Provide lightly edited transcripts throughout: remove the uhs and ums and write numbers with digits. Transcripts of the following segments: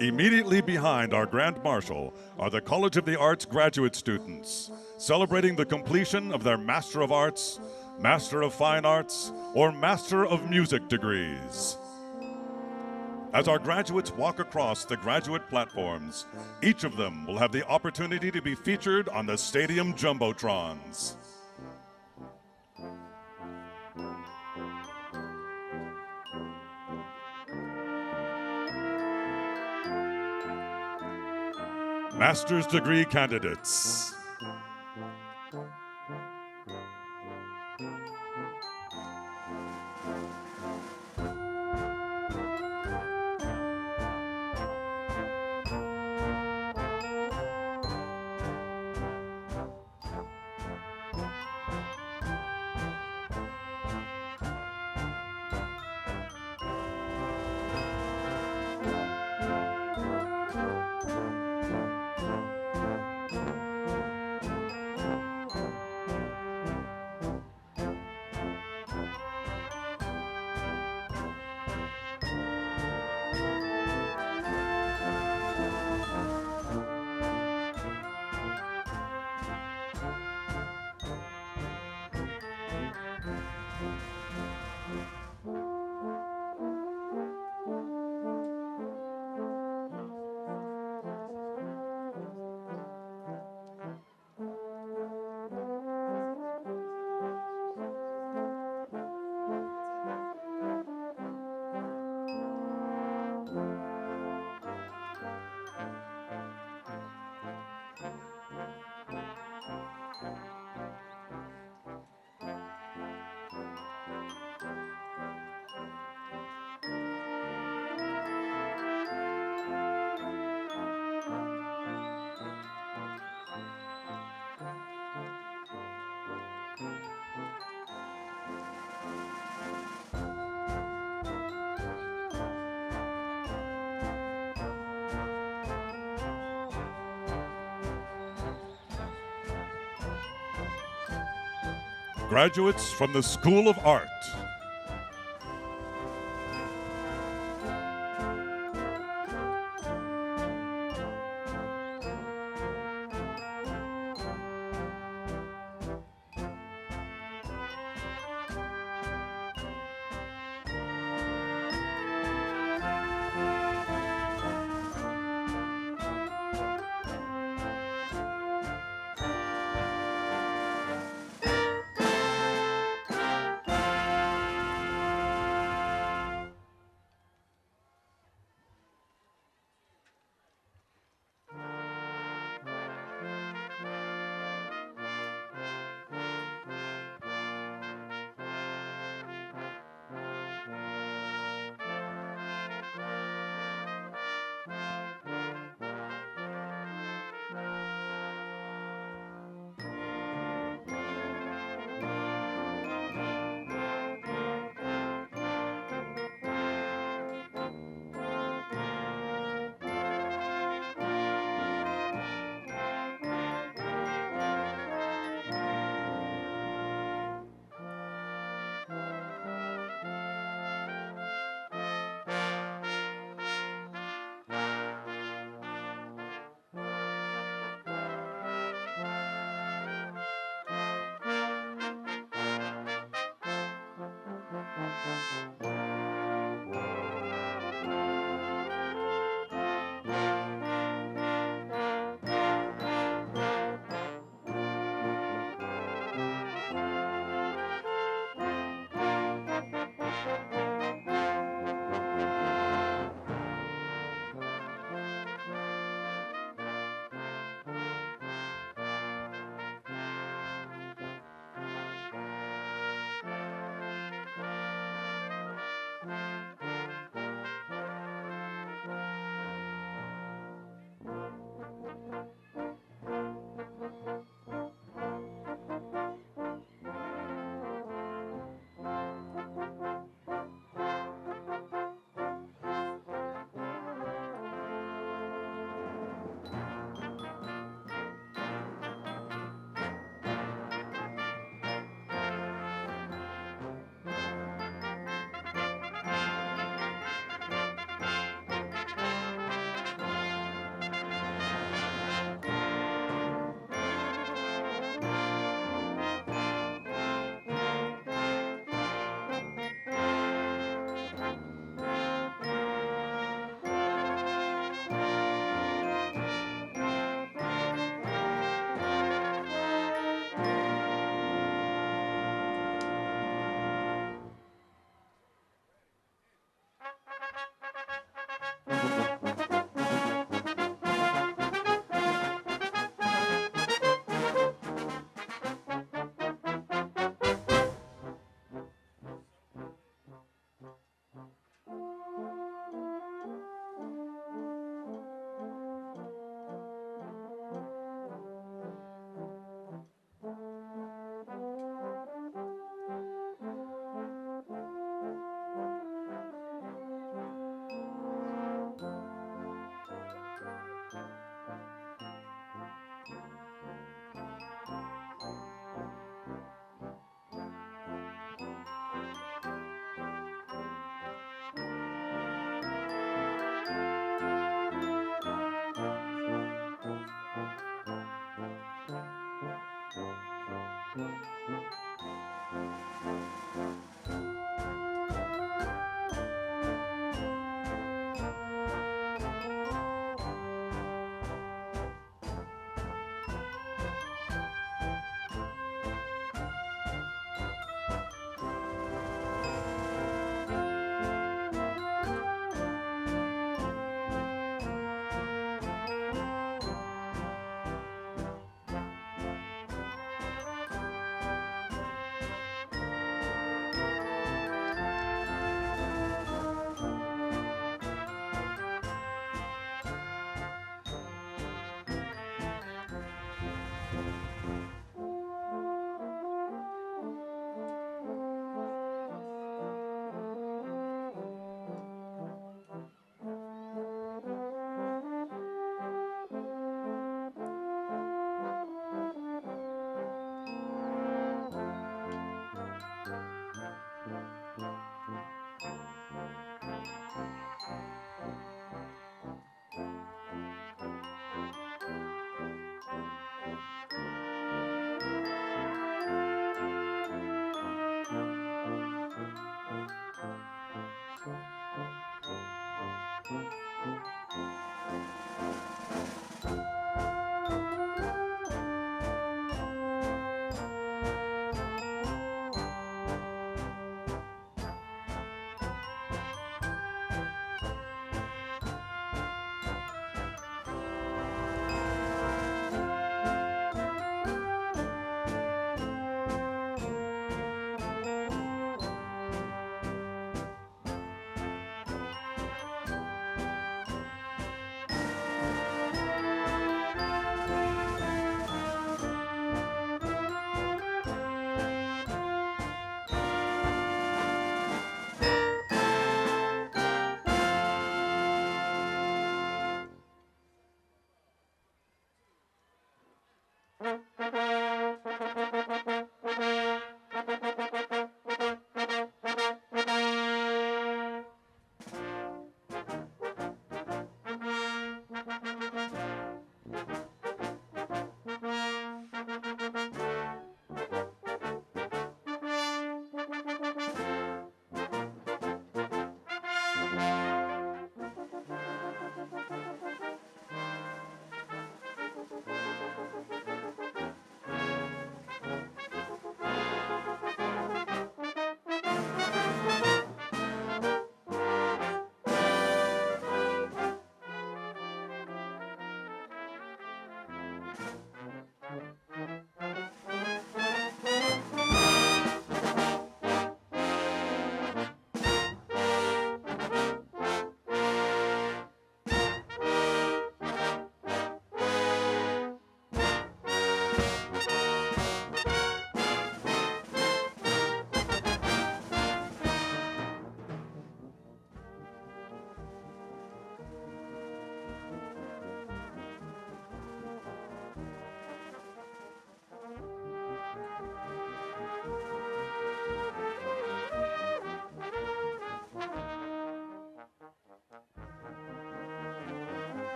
Immediately behind our Grand Marshal are the College of the Arts graduate students, celebrating the completion of their Master of Arts, Master of Fine Arts, or Master of Music degrees. As our graduates walk across the graduate platforms, each of them will have the opportunity to be featured on the stadium jumbotrons. Master's degree candidates. Graduates from the School of Art.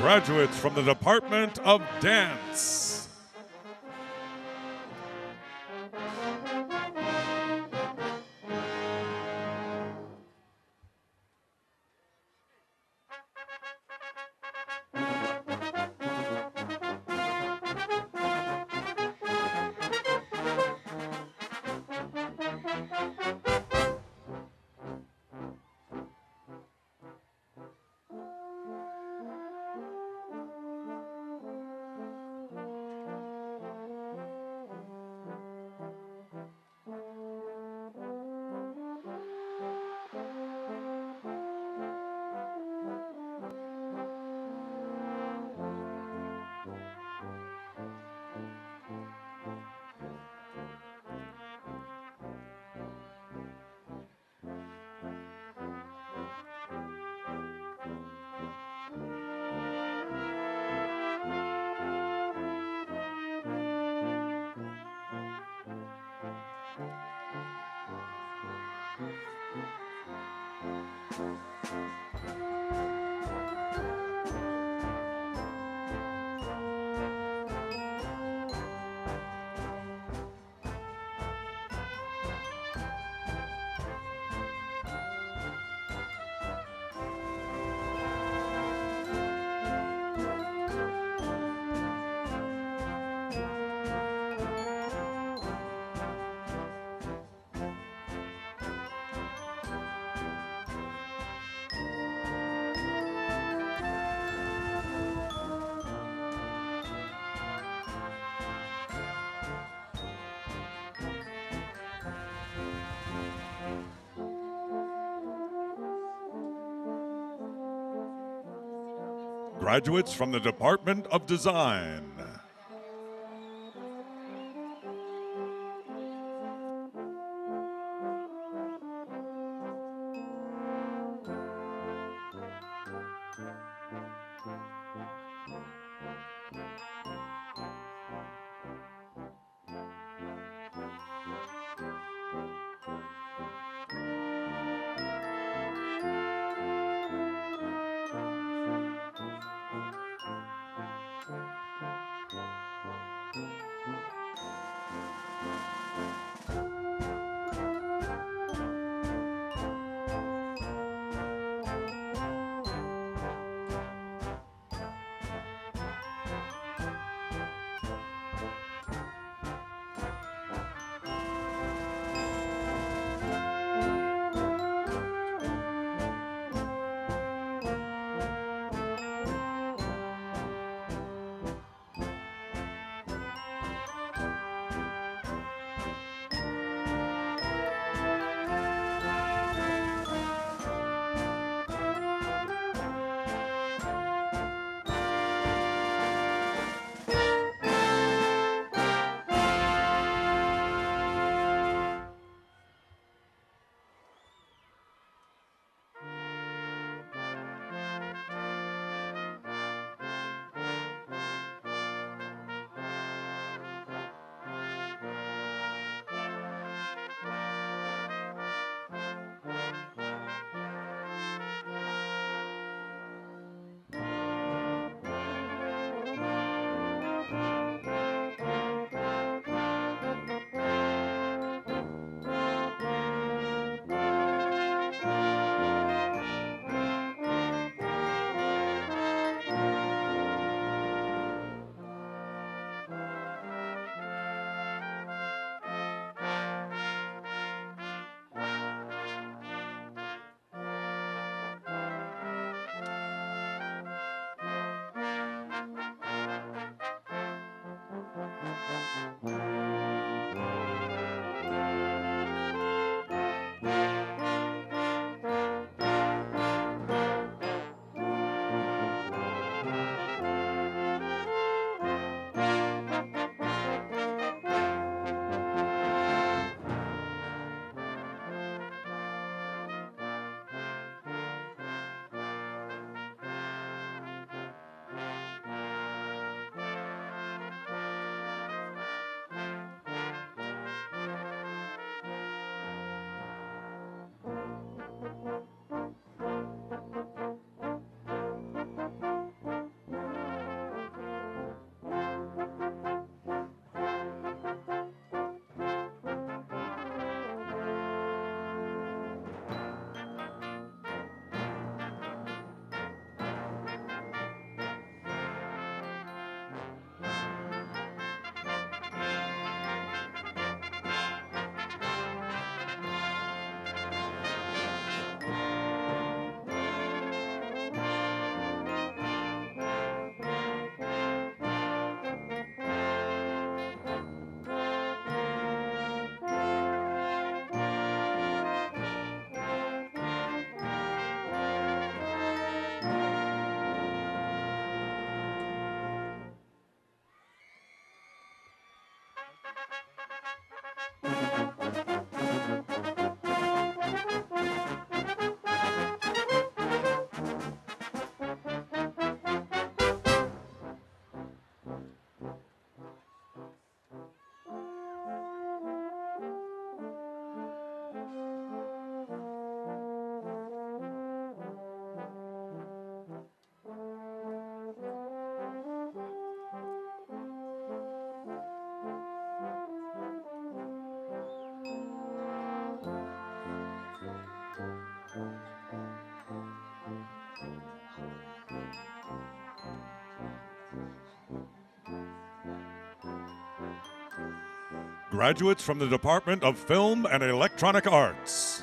Graduates from the Department of Dance. Graduates from the Department of Design. graduates from the Department of Film and Electronic Arts.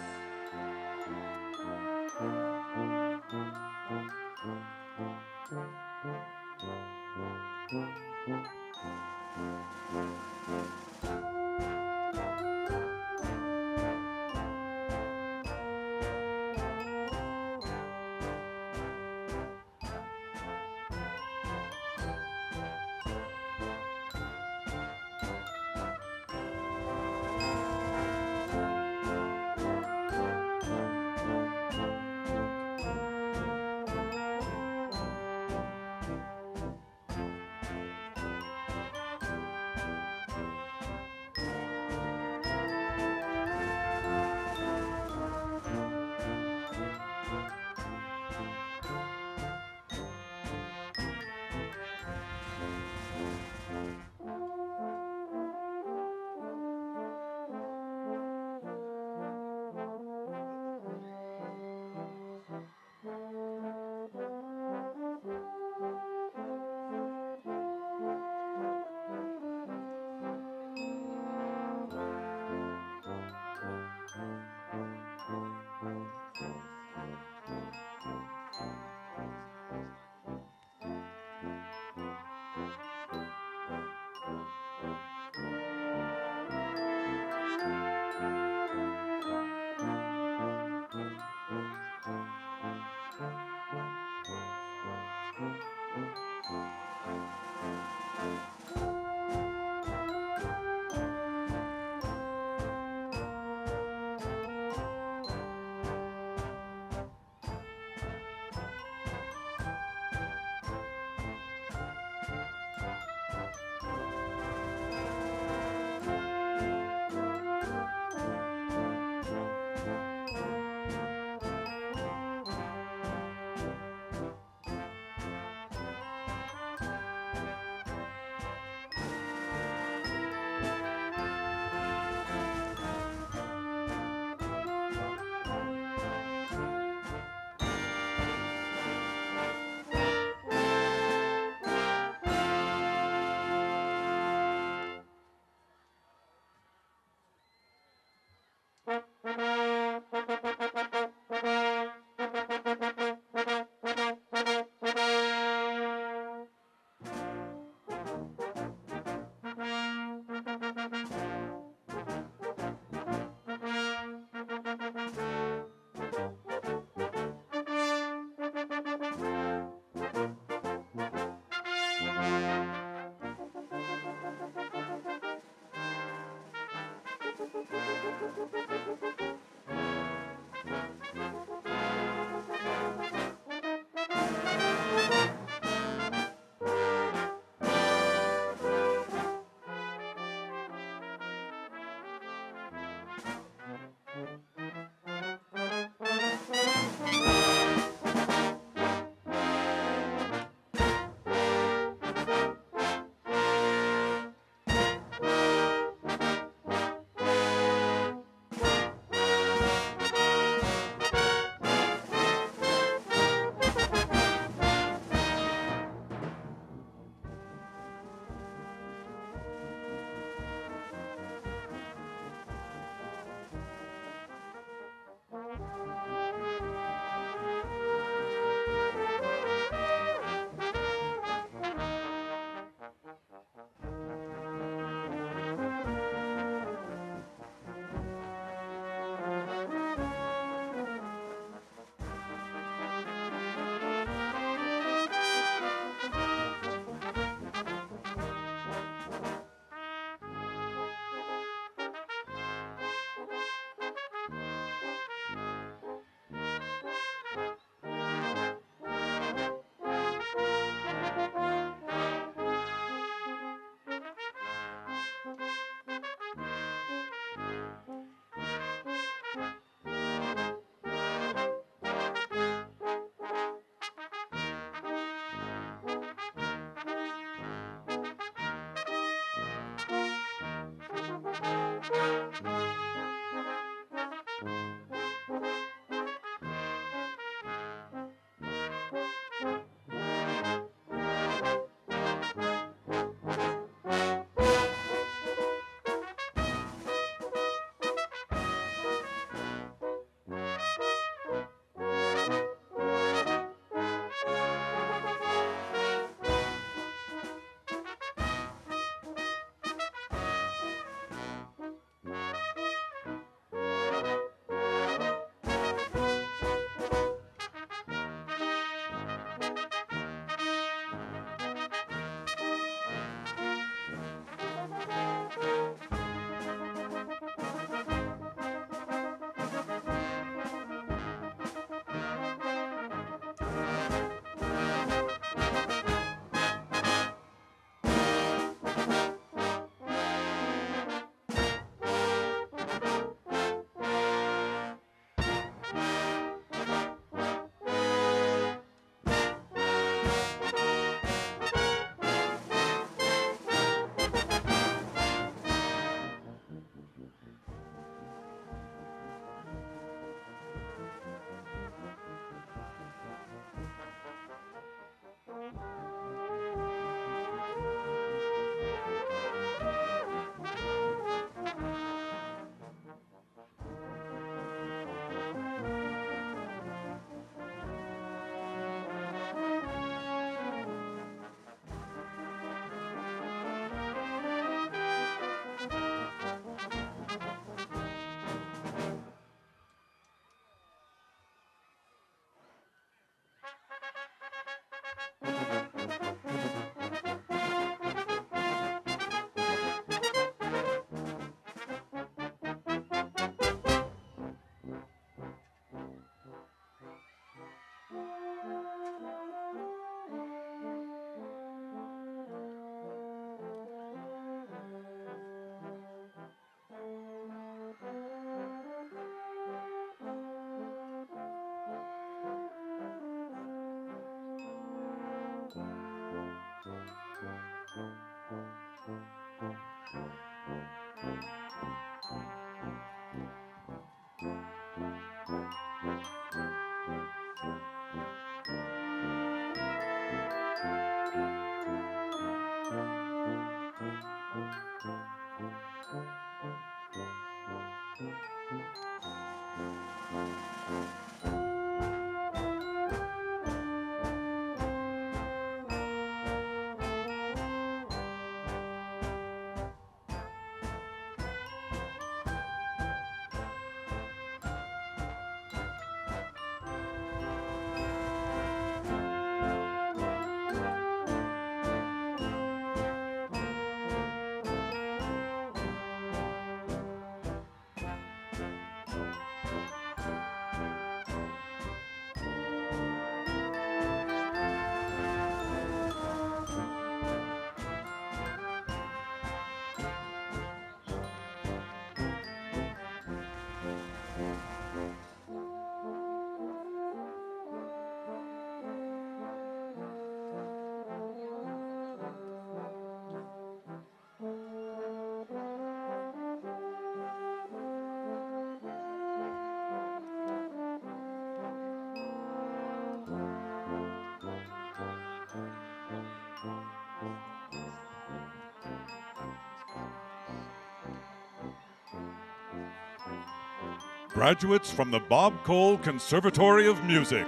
Graduates from the Bob Cole Conservatory of Music.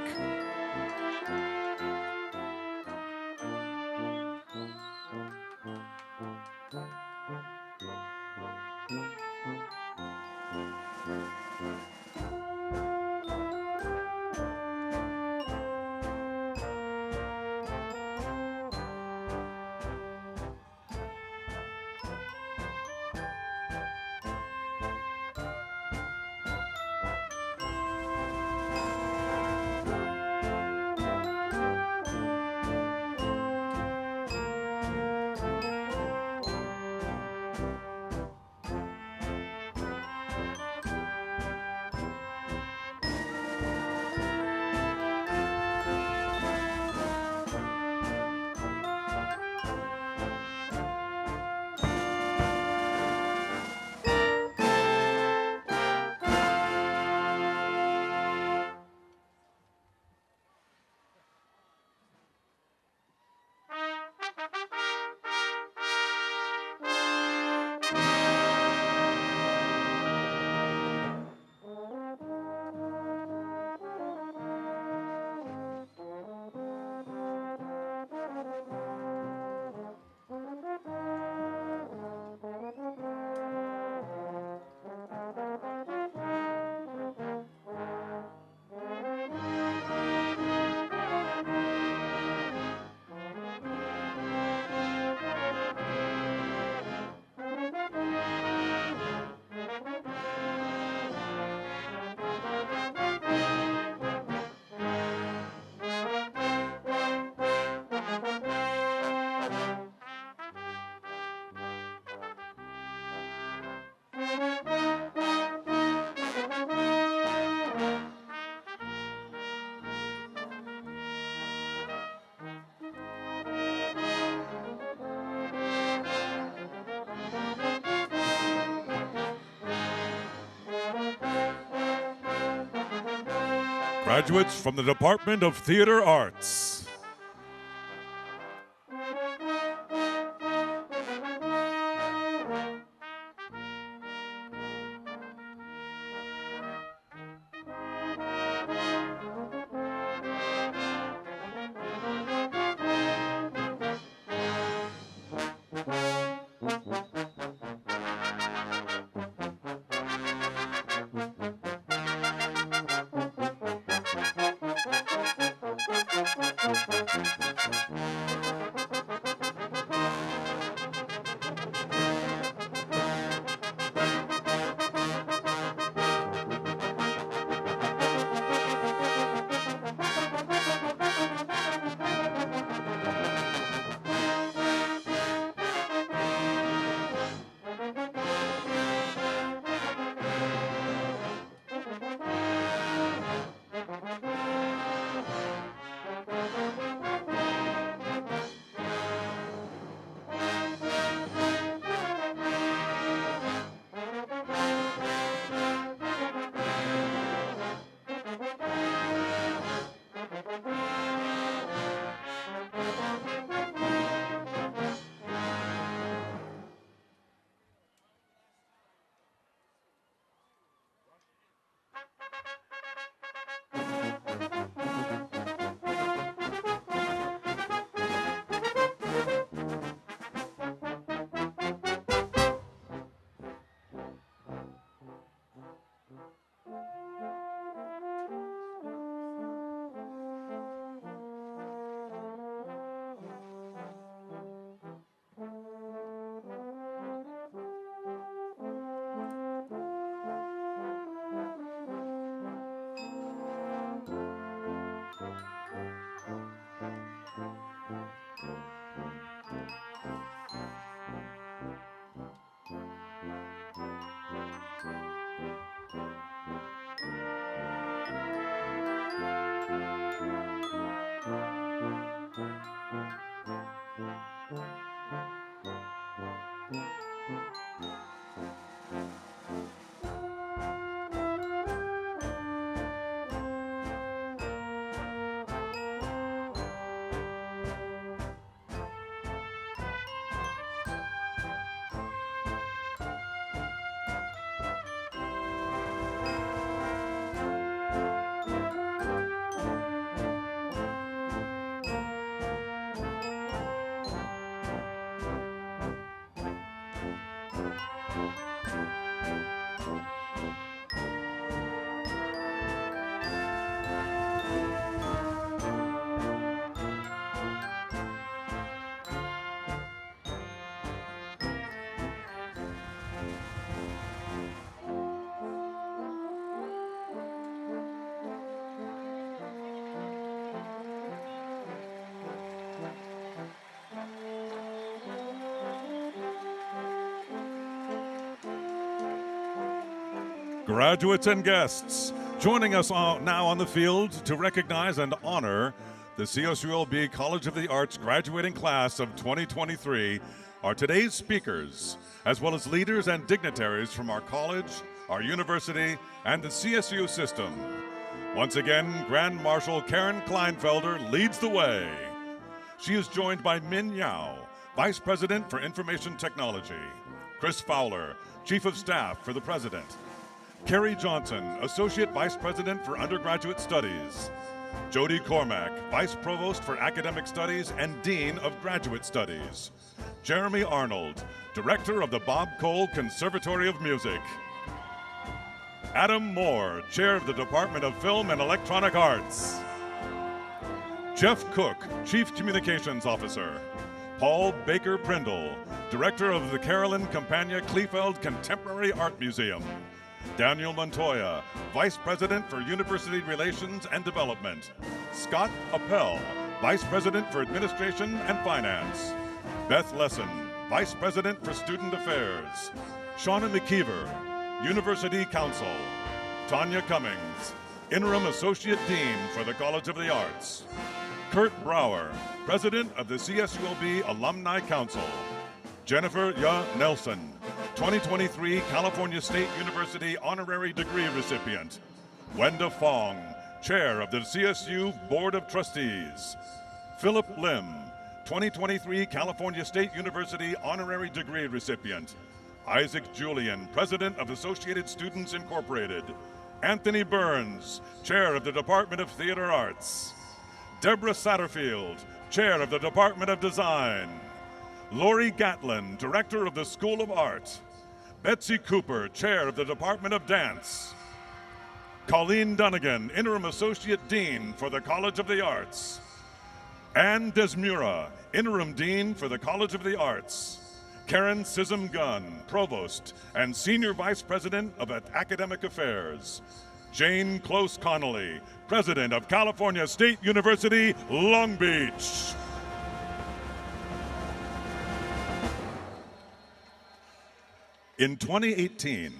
Graduates from the Department of Theater Arts. Graduates and guests, joining us now on the field to recognize and honor the CSULB College of the Arts graduating class of 2023 are today's speakers, as well as leaders and dignitaries from our college, our university, and the CSU system. Once again, Grand Marshal Karen Kleinfelder leads the way. She is joined by Min Yao, Vice President for Information Technology, Chris Fowler, Chief of Staff for the President, Kerry Johnson, Associate Vice President for Undergraduate Studies, Jody Cormack, Vice Provost for Academic Studies and Dean of Graduate Studies, Jeremy Arnold, Director of the Bob Cole Conservatory of Music, Adam Moore, Chair of the Department of Film and Electronic Arts, Jeff Cook, Chief Communications Officer, Paul Baker Prindle, Director of the Carolyn Campagna Kleefeld Contemporary Art Museum, Daniel Montoya, Vice President for University Relations and Development, Scott Appel, Vice President for Administration and Finance, Beth Lesson, Vice President for Student Affairs, Shauna McKeever, University Counsel, Tanya Cummings, Interim Associate Dean for the College of the Arts, Kurt Brower, President of the CSULB Alumni Council, Jennifer Ya Nelson, 2023 California State University Honorary Degree recipient, Wenda Fong, Chair of the CSU Board of Trustees, Philip Lim, 2023 California State University Honorary Degree recipient, Isaac Julian, President of Associated Students Incorporated, Anthony Burns, Chair of the Department of Theater Arts, Deborah Satterfield, Chair of the Department of Design, Lori Gatlin, Director of the School of Art, Betsy Cooper, Chair of the Department of Dance, Colleen Dunnigan, Interim Associate Dean for the College of the Arts, Ann Desmura, Interim Dean for the College of the Arts, Karen Sissom-Gunn, Provost and Senior Vice President of Academic Affairs, Jane Close Connolly, President of California State University, Long Beach. In 2018,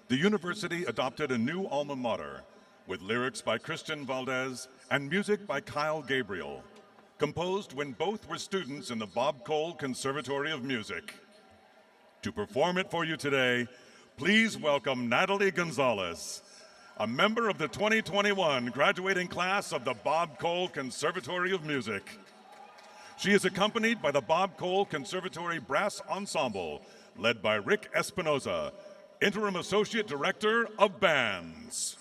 the university adopted a new alma mater with lyrics by Christian Valdez and music by Kyle Gabriel, composed when both were students in the Bob Cole Conservatory of Music. To perform it for you today, please welcome Natalie Gonzalez, a member of the 2021 graduating class of the Bob Cole Conservatory of Music. She is accompanied by the Bob Cole Conservatory Brass Ensemble, led by Rick Espinoza, Interim Associate Director of Bands.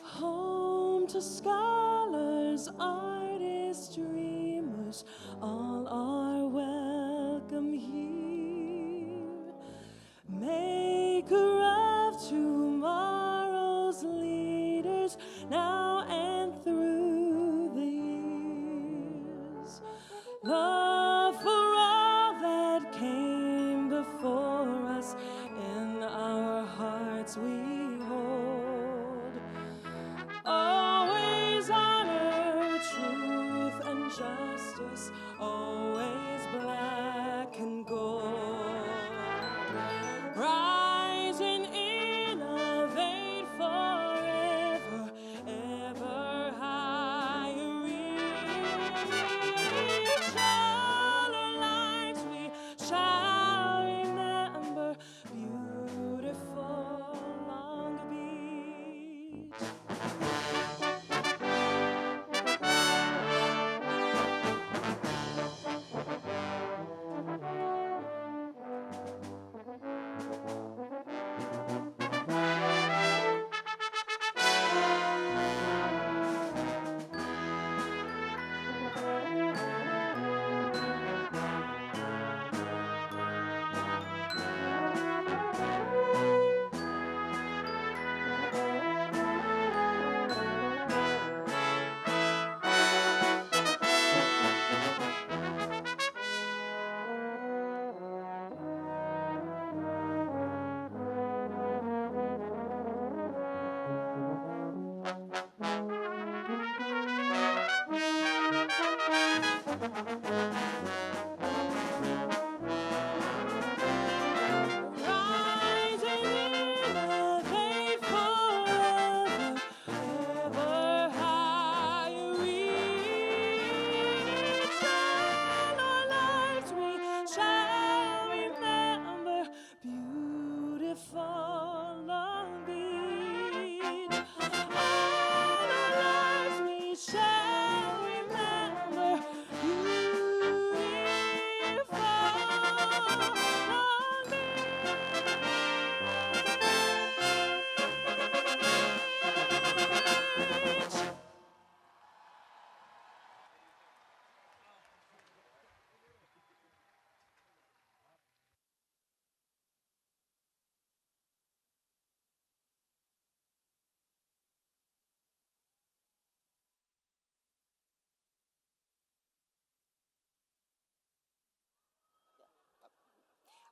Home to scholars, artists, dreamers, all are welcome here. Maker of tomorrow's leaders, now and through the years. Love for all that came before us, in our hearts we hold. Always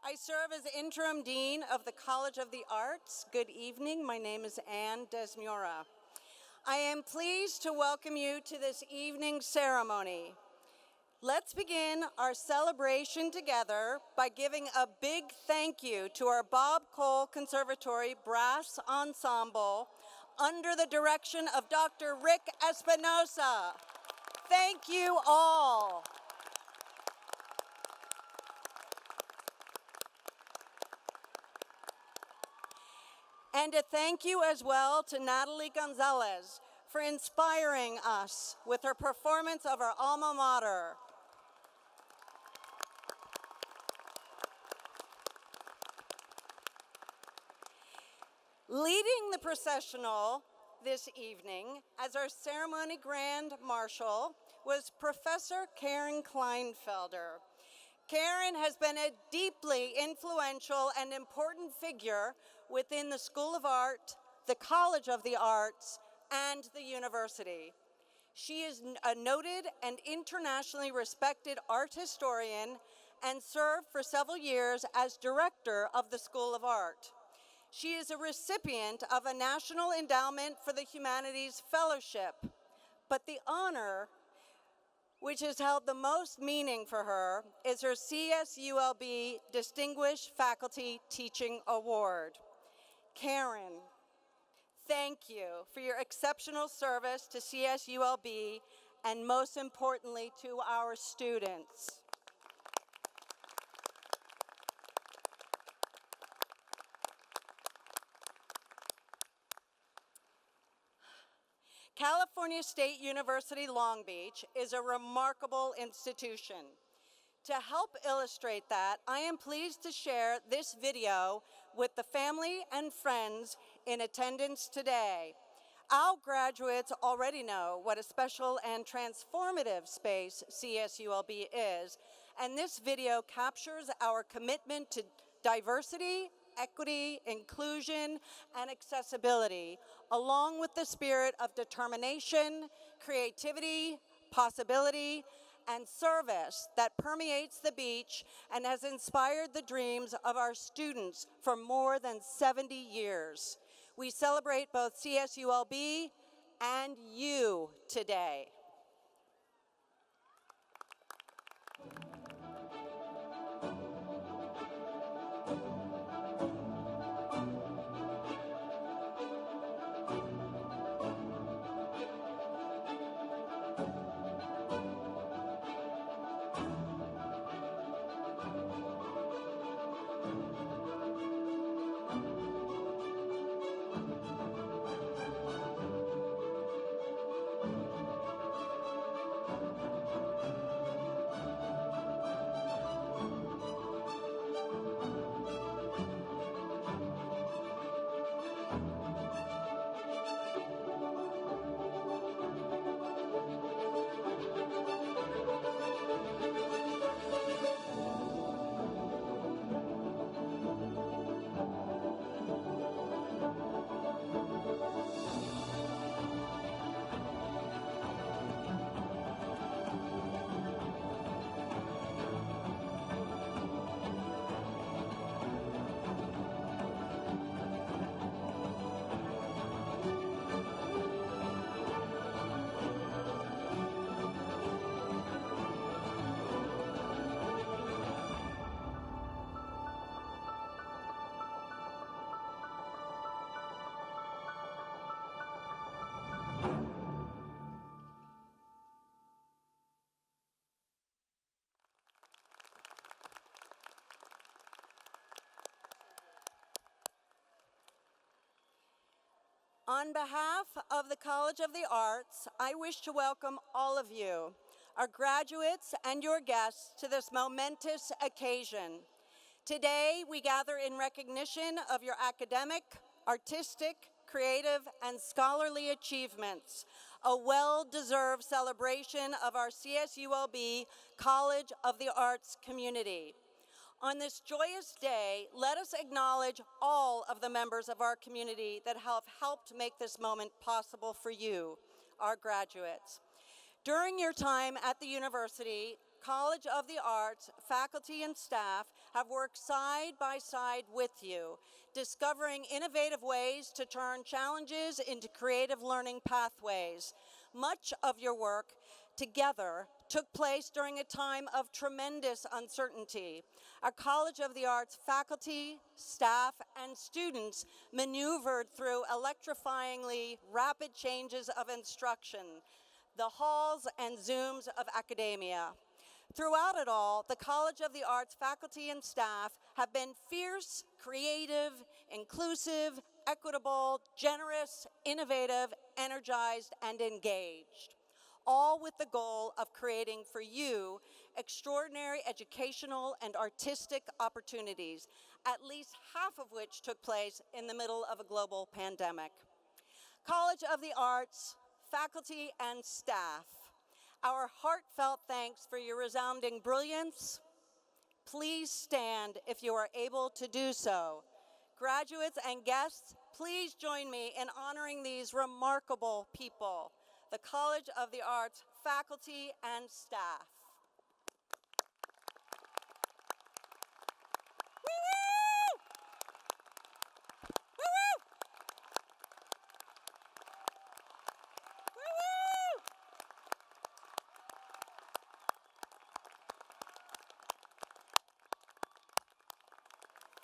I serve as interim dean of the College of the Arts. Good evening. My name is Anne Desmura. I am pleased to welcome you to this evening's ceremony. Let's begin our celebration together by giving a big thank you to our Bob Cole Conservatory Brass Ensemble under the direction of Dr. Rick Espinosa. Thank you all. And a thank you as well to Natalie Gonzalez for inspiring us with her performance of our alma mater. Leading the processional this evening as our ceremony grand marshal was Professor Karen Kleinfelder. Karen has been a deeply influential and important figure within the School of Art, the College of the Arts, and the university. She is a noted and internationally respected art historian and served for several years as director of the School of Art. She is a recipient of a National Endowment for the Humanities Fellowship, but the honor which has held the most meaning for her is her CSULB Distinguished Faculty Teaching Award. Karen, thank you for your exceptional service to CSULB and most importantly to our students. California State University Long Beach is a remarkable institution. To help illustrate that, I am pleased to share this video with the family and friends in attendance today. Our graduates already know what a special and transformative space CSULB is, and this video captures our commitment to diversity, equity, inclusion, and accessibility, along with the spirit of determination, creativity, possibility, and service that permeates the beach and has inspired the dreams of our students for more than 70 years. We celebrate both CSULB and you today. On behalf of the College of the Arts, I wish to welcome all of you, our graduates and your guests, to this momentous occasion. Today, we gather in recognition of your academic, artistic, creative, and scholarly achievements, a well-deserved celebration of our CSULB College of the Arts community. On this joyous day, let us acknowledge all of the members of our community that have helped make this moment possible for you, our graduates. During your time at the university, College of the Arts faculty and staff have worked side by side with you, discovering innovative ways to turn challenges into creative learning pathways. Much of your work together took place during a time of tremendous uncertainty. Our College of the Arts faculty, staff, and students maneuvered through electrifyingly rapid changes of instruction, the halls and Zooms of academia. Throughout it all, the College of the Arts faculty and staff have been fierce, creative, inclusive, equitable, generous, innovative, energized, and engaged, all with the goal of creating for you extraordinary educational and artistic opportunities, at least half of which took place in the middle of a global pandemic. College of the Arts faculty and staff, our heartfelt thanks for your resounding brilliance. Please stand if you are able to do so. Graduates and guests, please join me in honoring these remarkable people, the College of the Arts faculty and staff. Woo-woo! Woo-woo! Woo-woo!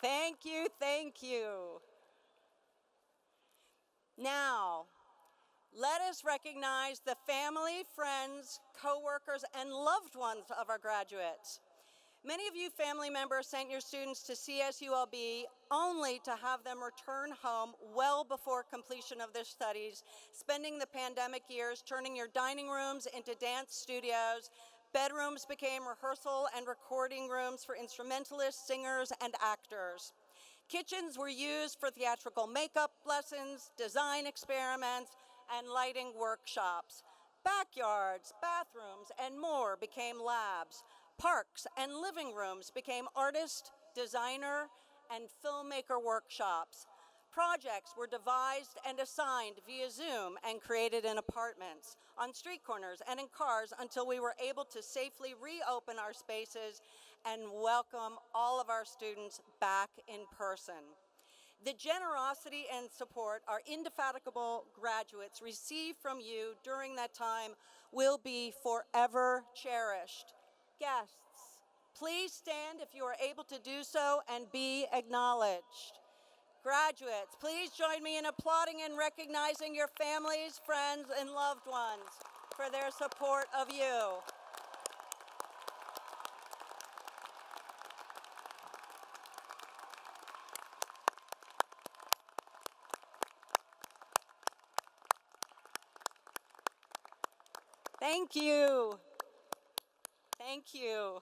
Thank you, thank you. Now, let us recognize the family, friends, coworkers, and loved ones of our graduates. Many of you family members sent your students to CSULB only to have them return home well before completion of their studies, spending the pandemic years turning your dining rooms into dance studios. Bedrooms became rehearsal and recording rooms for instrumentalists, singers, and actors. Kitchens were used for theatrical makeup lessons, design experiments, and lighting workshops. Backyards, bathrooms, and more became labs. Parks and living rooms became artist, designer, and filmmaker workshops. Projects were devised and assigned via Zoom and created in apartments, on street corners, and in cars until we were able to safely reopen our spaces and welcome all of our students back in person. The generosity and support our indefatigable graduates received from you during that time will be forever cherished. Guests, please stand if you are able to do so and be acknowledged. Graduates, please join me in applauding and recognizing your families, friends, and loved ones for their support of you. Thank you. Thank you.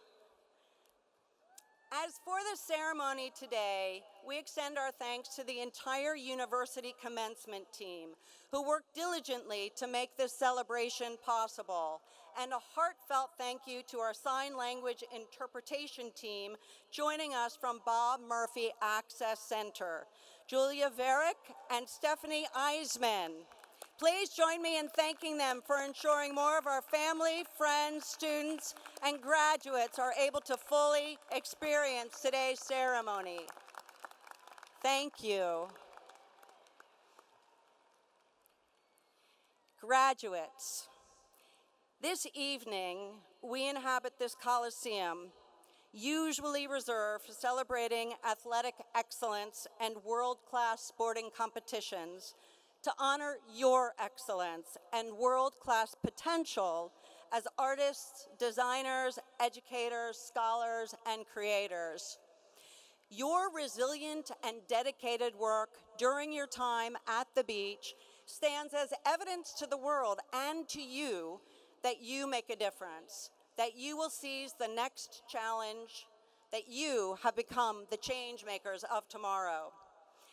As for the ceremony today, we extend our thanks to the entire university commencement team who worked diligently to make this celebration possible, and a heartfelt thank you to our sign language interpretation team joining us from Bob Murphy Access Center, Julia Varick and Stephanie Eisman. Please join me in thanking them for ensuring more of our family, friends, students, and graduates are able to fully experience today's ceremony. Thank you. Graduates, this evening we inhabit this Coliseum, usually reserved for celebrating athletic excellence and world-class sporting competitions, to honor your excellence and world-class potential as artists, designers, educators, scholars, and creators. Your resilient and dedicated work during your time at the beach stands as evidence to the world and to you that you make a difference, that you will seize the next challenge, that you have become the change makers of tomorrow.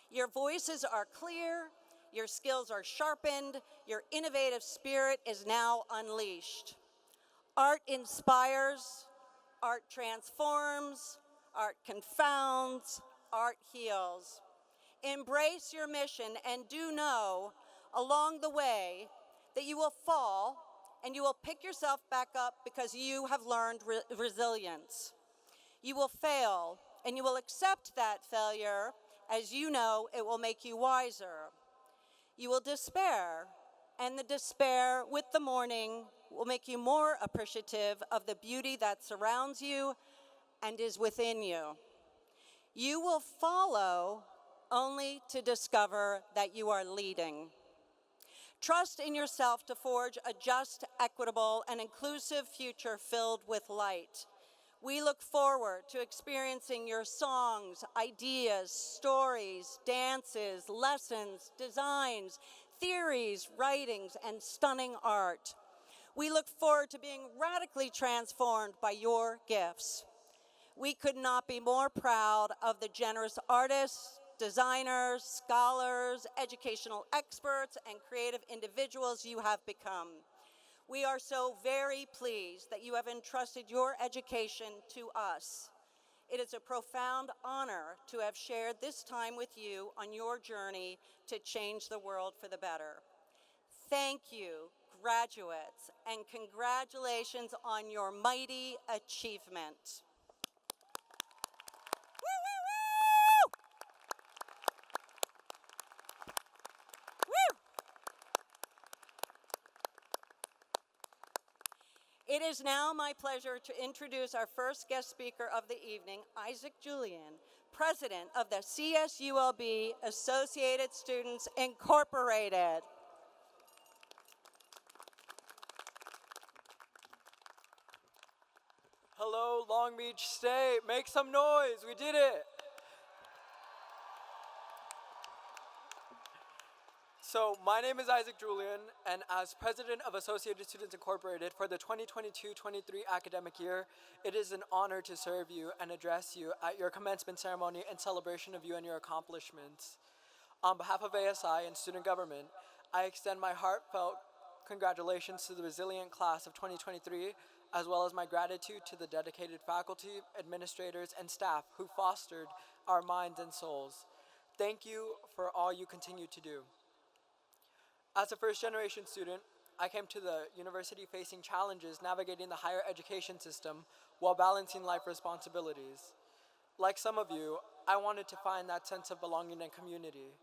Your voices are clear, your skills are sharpened, your innovative spirit is now unleashed. Art inspires, art transforms, art confounds, art heals. Embrace your mission and do know along the way that you will fall and you will pick yourself back up because you have learned resilience. You will fail, and you will accept that failure as you know it will make you wiser. You will despair, and the despair with the morning will make you more appreciative of the beauty that surrounds you and is within you. You will follow only to discover that you are leading. Trust in yourself to forge a just, equitable, and inclusive future filled with light. We look forward to experiencing your songs, ideas, stories, dances, lessons, designs, theories, writings, and stunning art. We look forward to being radically transformed by your gifts. We could not be more proud of the generous artists, designers, scholars, educational experts, and creative individuals you have become. We are so very pleased that you have entrusted your education to us. It is a profound honor to have shared this time with you on your journey to change the world for the better. Thank you, graduates, and congratulations on your mighty achievement. It is now my pleasure to introduce our first guest speaker of the evening, Isaac Julian, President of the CSULB Associated Students Incorporated. Hello, Long Beach State. Make some noise. We did it. So my name is Isaac Julian, and as President of Associated Students Incorporated for the 2022-23 academic year, it is an honor to serve you and address you at your commencement ceremony in celebration of you and your accomplishments. On behalf of ASI and student government, I extend my heartfelt congratulations to the resilient class of 2023, as well as my gratitude to the dedicated faculty, administrators, and staff who fostered our minds and souls. Thank you for all you continue to do. As a first-generation student, I came to the university facing challenges navigating the higher education system while balancing life responsibilities. Like some of you, I wanted to find that sense of belonging and community.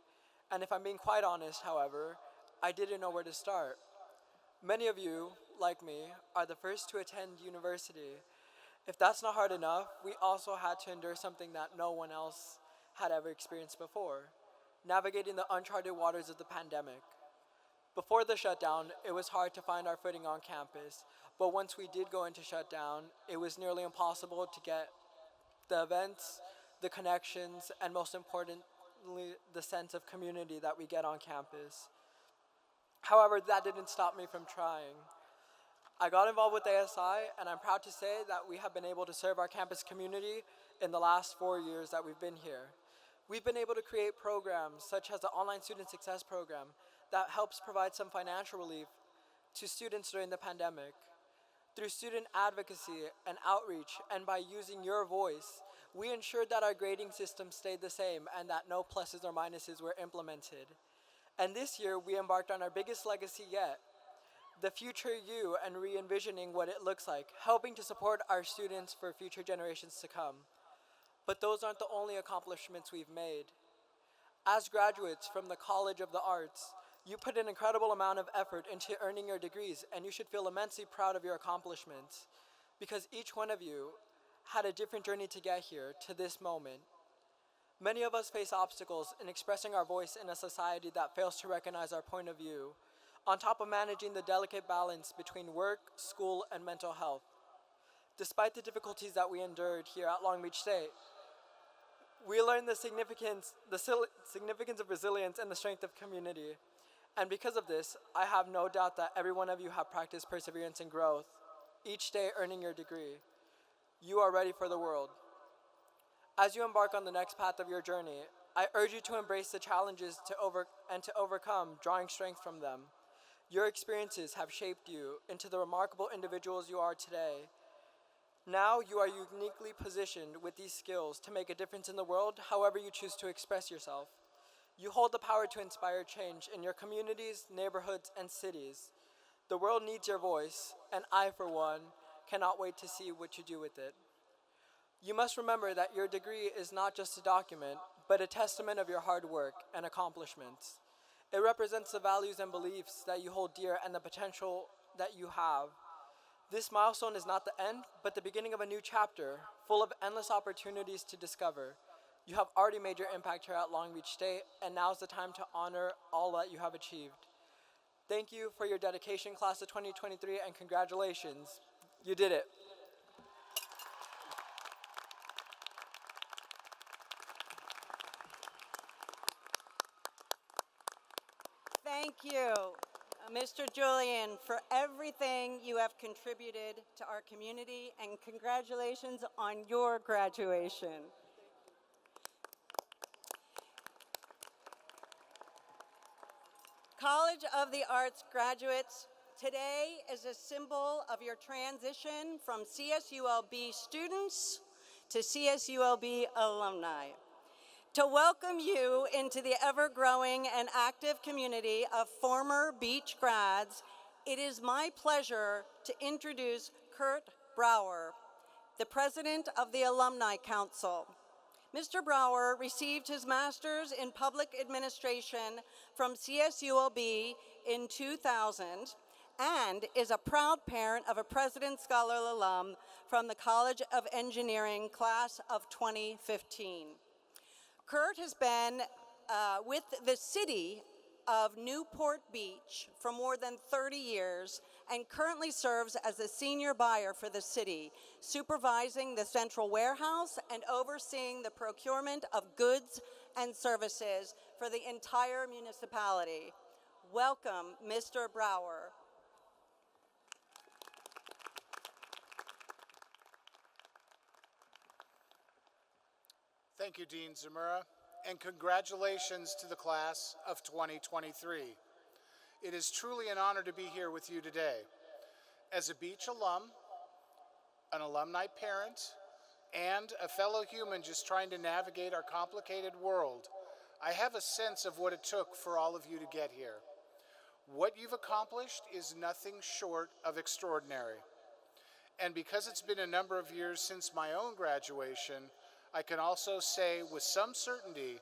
And if I'm being quite honest, however, I didn't know where to start. Many of you, like me, are the first to attend university. If that's not hard enough, we also had to endure something that no one else had ever experienced before, navigating the uncharted waters of the pandemic. Before the shutdown, it was hard to find our footing on campus, but once we did go into shutdown, it was nearly impossible to get the events, the connections, and most importantly, the sense of community that we get on campus. However, that didn't stop me from trying. I got involved with ASI, and I'm proud to say that we have been able to serve our campus community in the last 4 years that we've been here. We've been able to create programs such as the Online Student Success Program that helps provide some financial relief to students during the pandemic. Through student advocacy and outreach, and by using your voice, we ensured that our grading system stayed the same and that no pluses or minuses were implemented. And this year, we embarked on our biggest legacy yet, the future you, and re-envisioning what it looks like, helping to support our students for future generations to come. But those aren't the only accomplishments we've made. As graduates from the College of the Arts, you put an incredible amount of effort into earning your degrees, and you should feel immensely proud of your accomplishments, because each one of you had a different journey to get here, to this moment. Many of us face obstacles in expressing our voice in a society that fails to recognize our point of view, on top of managing the delicate balance between work, school, and mental health. Despite the difficulties that we endured here at Long Beach State, we learned the significance of resilience and the strength of community. And because of this, I have no doubt that every one of you have practiced perseverance and growth, each day earning your degree. You are ready for the world. As you embark on the next path of your journey, I urge you to embrace the challenges to overcome, drawing strength from them. Your experiences have shaped you into the remarkable individuals you are today. Now you are uniquely positioned with these skills to make a difference in the world, however you choose to express yourself. You hold the power to inspire change in your communities, neighborhoods, and cities. The world needs your voice, and I, for one, cannot wait to see what you do with it. You must remember that your degree is not just a document, but a testament of your hard work and accomplishments. It represents the values and beliefs that you hold dear and the potential that you have. This milestone is not the end, but the beginning of a new chapter, full of endless opportunities to discover. You have already made your impact here at Long Beach State, and now's the time to honor all that you have achieved. Thank you for your dedication, class of 2023, and congratulations. You did it. Thank you, Mr. Julian, for everything you have contributed to our community, and congratulations on your graduation. College of the Arts graduates, today is a symbol of your transition from CSULB students to CSULB alumni. To welcome you into the ever-growing and active community of former Beach grads, it is my pleasure to introduce Kurt Brower, the president of the Alumni Council. Mr. Brower received his master's in public administration from CSULB in 2000 and is a proud parent of a President's Scholar alum from the College of Engineering class of 2015. Kurt has been with the city of Newport Beach for more than 30 years and currently serves as a senior buyer for the city, supervising the central warehouse and overseeing the procurement of goods and services for the entire municipality. Welcome, Mr. Brower. Thank you, Dean Zamora, and congratulations to the class of 2023. It is truly an honor to be here with you today. As a Beach alum, an alumni parent, and a fellow human just trying to navigate our complicated world, I have a sense of what it took for all of you to get here. What you've accomplished is nothing short of extraordinary. And because it's been a number of years since my own graduation, I can also say with some certainty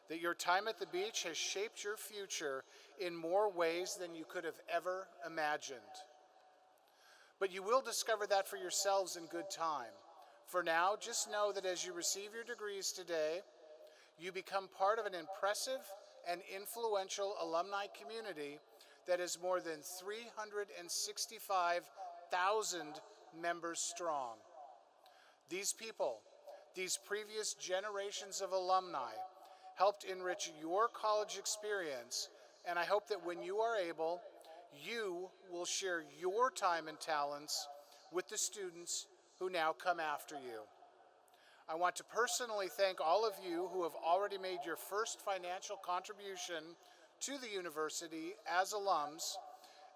that your time at the beach has shaped your future in more ways than you could have ever imagined. But you will discover that for yourselves in good time. For now, just know that as you receive your degrees today, you become part of an impressive and influential alumni community that is more than 365,000 members strong. These people, these previous generations of alumni, helped enrich your college experience, and I hope that when you are able, you will share your time and talents with the students who now come after you. I want to personally thank all of you who have already made your first financial contribution to the university as alums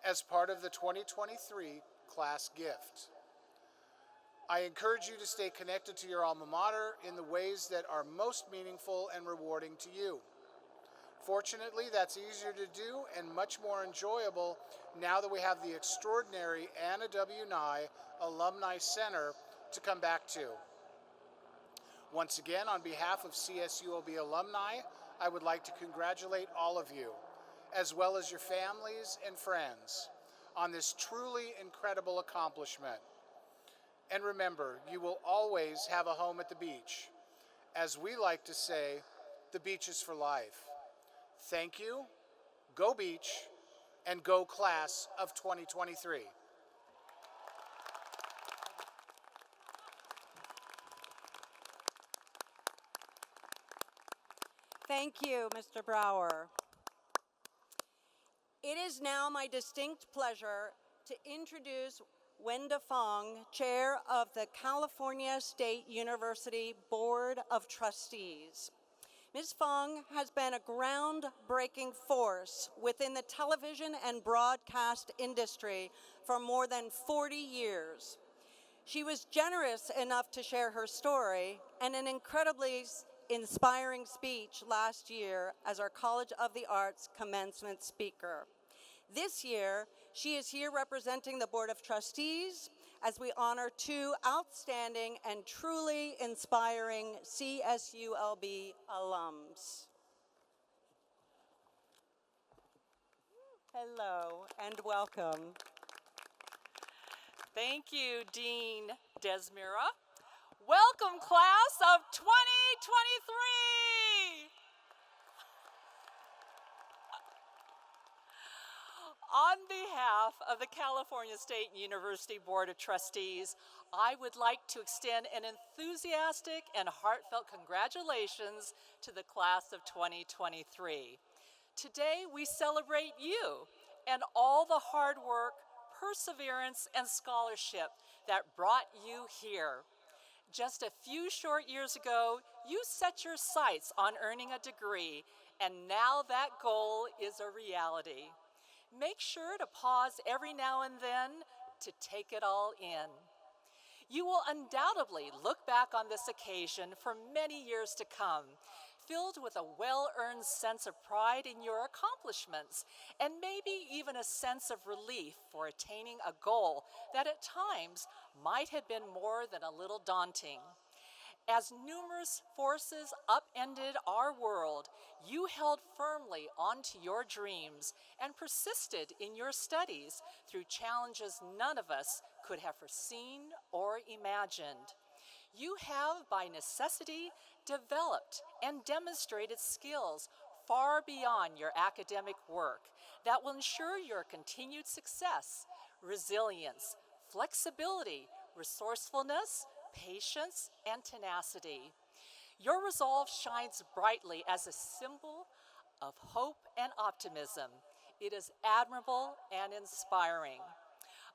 as part of the 2023 class gift. I encourage you to stay connected to your alma mater in the ways that are most meaningful and rewarding to you. Fortunately, that's easier to do and much more enjoyable now that we have the extraordinary Anna W. Nye Alumni Center to come back to. Once again, on behalf of CSULB alumni, I would like to congratulate all of you, as well as your families and friends, on this truly incredible accomplishment. And remember, you will always have a home at the beach. As we like to say, the beach is for life. Thank you, go Beach, and go class of 2023. Thank you, Mr. Brower. It is now my distinct pleasure to introduce Wenda Fong, Chair of the California State University Board of Trustees. Ms. Fong has been a groundbreaking force within the television and broadcast industry for more than 40 years. She was generous enough to share her story and an incredibly inspiring speech last year as our College of the Arts commencement speaker. This year, She is here representing the Board of Trustees as we honor two outstanding and truly inspiring CSULB alums. Hello and welcome. Thank you, Dean Desmira. Welcome, class of 2023. On behalf of the California State University Board of Trustees, I would like to extend an enthusiastic and heartfelt congratulations to the class of 2023. Today, we celebrate you and all the hard work, perseverance, and scholarship that brought you here. Just a few short years ago, you set your sights on earning a degree, and now that goal is a reality. Make sure to pause every now and then to take it all in. You will undoubtedly look back on this occasion for many years to come, filled with a well-earned sense of pride in your accomplishments, and maybe even a sense of relief for attaining a goal that at times might have been more than a little daunting. As numerous forces upended our world, you held firmly onto your dreams and persisted in your studies through challenges none of us could have foreseen or imagined. You have, by necessity, developed and demonstrated skills far beyond your academic work that will ensure your continued success, resilience, flexibility, resourcefulness, patience, and tenacity. Your resolve shines brightly as a symbol of hope and optimism. It is admirable and inspiring.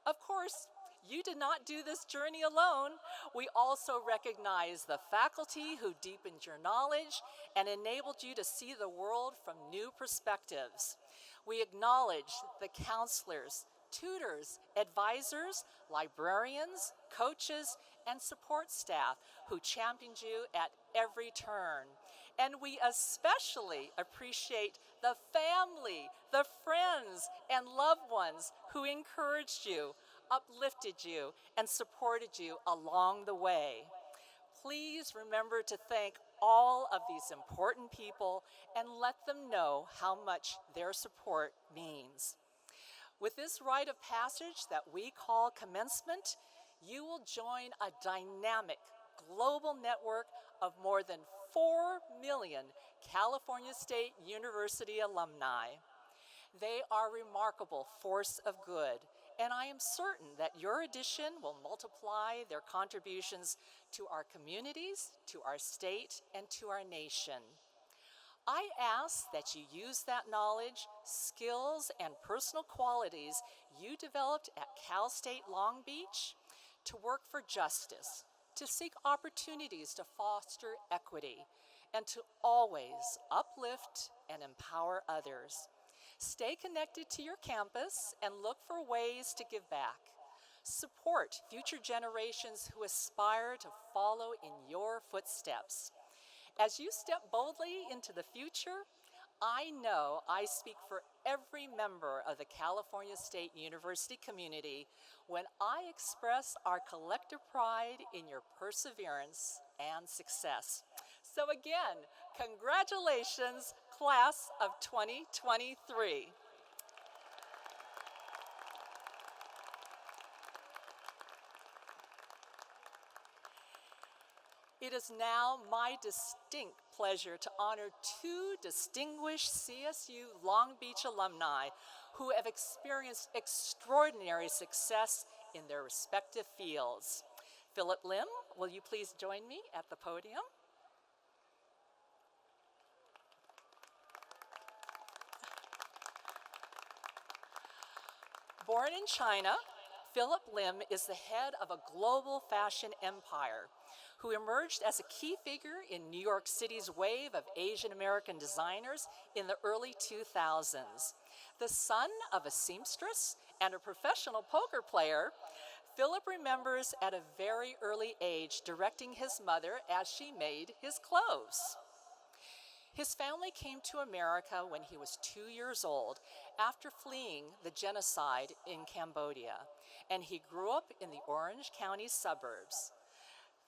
Of course, you did not do this journey alone. We also recognize the faculty who deepened your knowledge and enabled you to see the world from new perspectives. We acknowledge the counselors, tutors, advisors, librarians, coaches, and support staff who championed you at every turn. And we especially appreciate the family, the friends, and loved ones who encouraged you, uplifted you, and supported you along the way. Please remember to thank all of these important people and let them know how much their support means. With this rite of passage that we call commencement, you will join a dynamic global network of more than 4 million California State University alumni. They are a remarkable force of good, and I am certain that your addition will multiply their contributions to our communities, to our state, and to our nation. I ask that you use that knowledge, skills, and personal qualities you developed at Cal State Long Beach to work for justice, to seek opportunities to foster equity, and to always uplift and empower others. Stay connected to your campus and look for ways to give back. Support future generations who aspire to follow in your footsteps. As you step boldly into the future, I know I speak for every member of the California State University community when I express our collective pride in your perseverance and success. So again, congratulations, class of 2023. It is now my distinct pleasure to honor two distinguished CSU Long Beach alumni who have experienced extraordinary success in their respective fields. Philip Lim, will you please join me at the podium? Born in China, Philip Lim is the head of a global fashion empire who emerged as a key figure in New York City's wave of Asian American designers in the early 2000s. The son of a seamstress and a professional poker player, Philip remembers at a very early age directing his mother as she made his clothes. His family came to America when he was 2 years old after fleeing the genocide in Cambodia, and he grew up in the Orange County suburbs.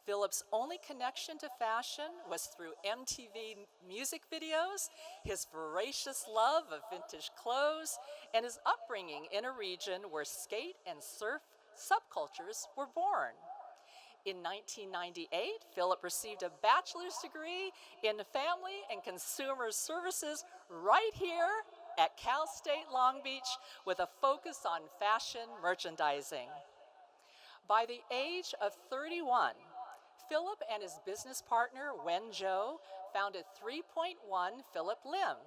Philip's only connection to fashion was through MTV music videos, his voracious love of vintage clothes, and his upbringing in a region where skate and surf subcultures were born. In 1998, Philip received a bachelor's degree in family and consumer services right here at Cal State Long Beach with a focus on fashion merchandising. By the age of 31, Philip and his business partner, Wen Zhou, founded 3.1 Philip Lim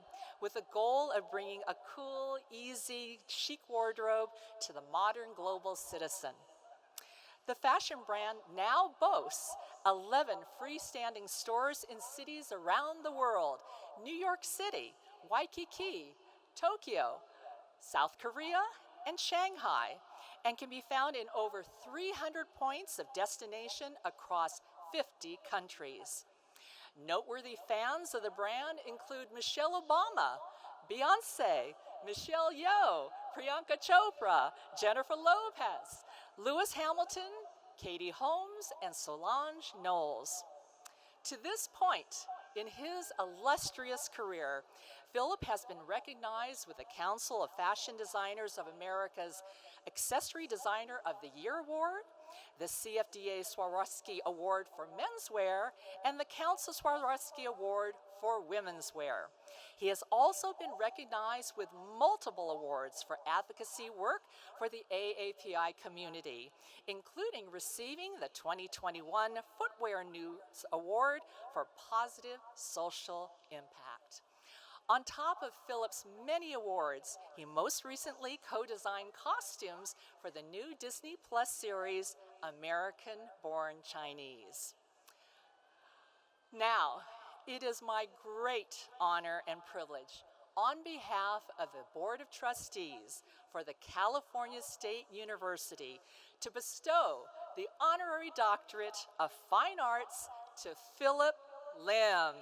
with the goal of bringing a cool, easy, chic wardrobe to the modern global citizen. The fashion brand now boasts 11 freestanding stores in cities around the world: New York City, Waikiki, Tokyo, South Korea, and Shanghai, and can be found in over 300 points of destination across 50 countries. Noteworthy fans of the brand include Michelle Obama, Beyonce, Michelle Yeoh, Priyanka Chopra, Jennifer Lopez, Lewis Hamilton, Katie Holmes, and Solange Knowles. To this point in his illustrious career, Philip has been recognized with the Council of Fashion Designers of America's Accessory Designer of the Year Award, the CFDA Swarovski Award for Menswear, and the Council Swarovski Award for Women's Wear. He has also been recognized with multiple awards for advocacy work for the AAPI community, including receiving the 2021 Footwear News Award for Positive Social Impact. On top of Philip's many awards, he most recently co-designed costumes for the new Disney Plus series, American Born Chinese. Now, it is my great honor and privilege, on behalf of the Board of Trustees for the California State University, to bestow the Honorary Doctorate of Fine Arts to Philip Lim.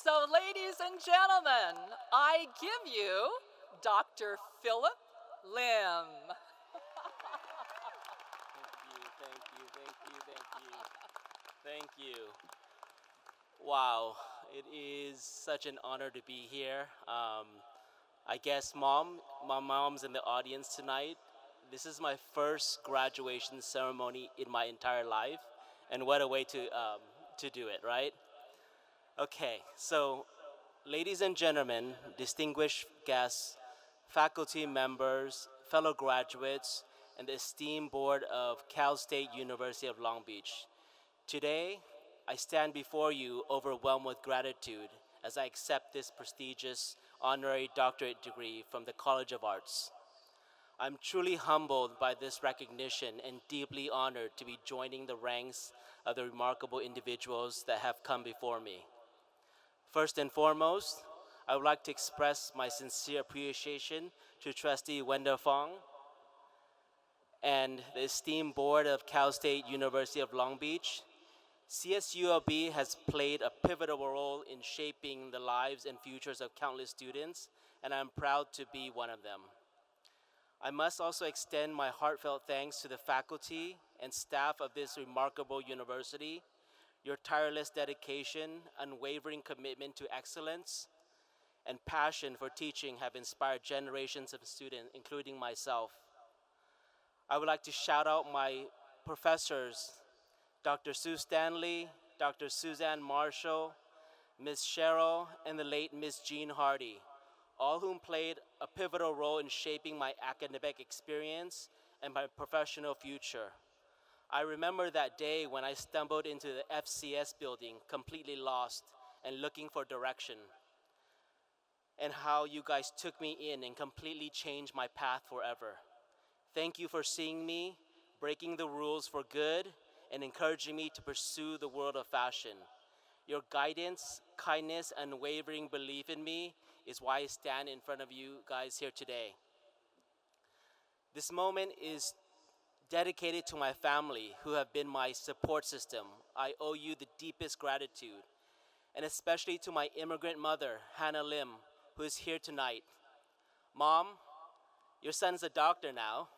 So, ladies and gentlemen, I give you Dr. Philip Lim. Thank you. Wow, it is such an honor to be here. I guess my mom's in the audience tonight. This is my first graduation ceremony in my entire life, and what a way to do it, right? Okay, so ladies and gentlemen, distinguished guests, faculty members, fellow graduates, and the esteemed board of Cal State University of Long Beach. Today, I stand before you overwhelmed with gratitude as I accept this prestigious honorary doctorate degree from the College of Arts. I'm truly humbled by this recognition and deeply honored to be joining the ranks of the remarkable individuals that have come before me. First and foremost, I would like to express my sincere appreciation to Trustee Wenda Fong and the esteemed board of Cal State University of Long Beach. CSULB has played a pivotal role in shaping the lives and futures of countless students, and I'm proud to be one of them. I must also extend my heartfelt thanks to the faculty and staff of this remarkable university. Your tireless dedication, unwavering commitment to excellence, and passion for teaching have inspired generations of students, including myself. I would like to shout out my professors, Dr. Sue Stanley, Dr. Suzanne Marshall, Ms. Cheryl, and the late Ms. Jean Hardy, all whom played a pivotal role in shaping my academic experience and my professional future. I remember that day when I stumbled into the FCS building, completely lost and looking for direction. and how you guys took me in and completely changed my path forever. Thank you for seeing me, breaking the rules for good, and encouraging me to pursue the world of fashion. Your guidance, kindness, and unwavering belief in me is why I stand in front of you guys here today. This moment is dedicated to my family who have been my support system. I owe you the deepest gratitude, and especially to my immigrant mother, Hannah Lim, who is here tonight. Mom, your son's a doctor now.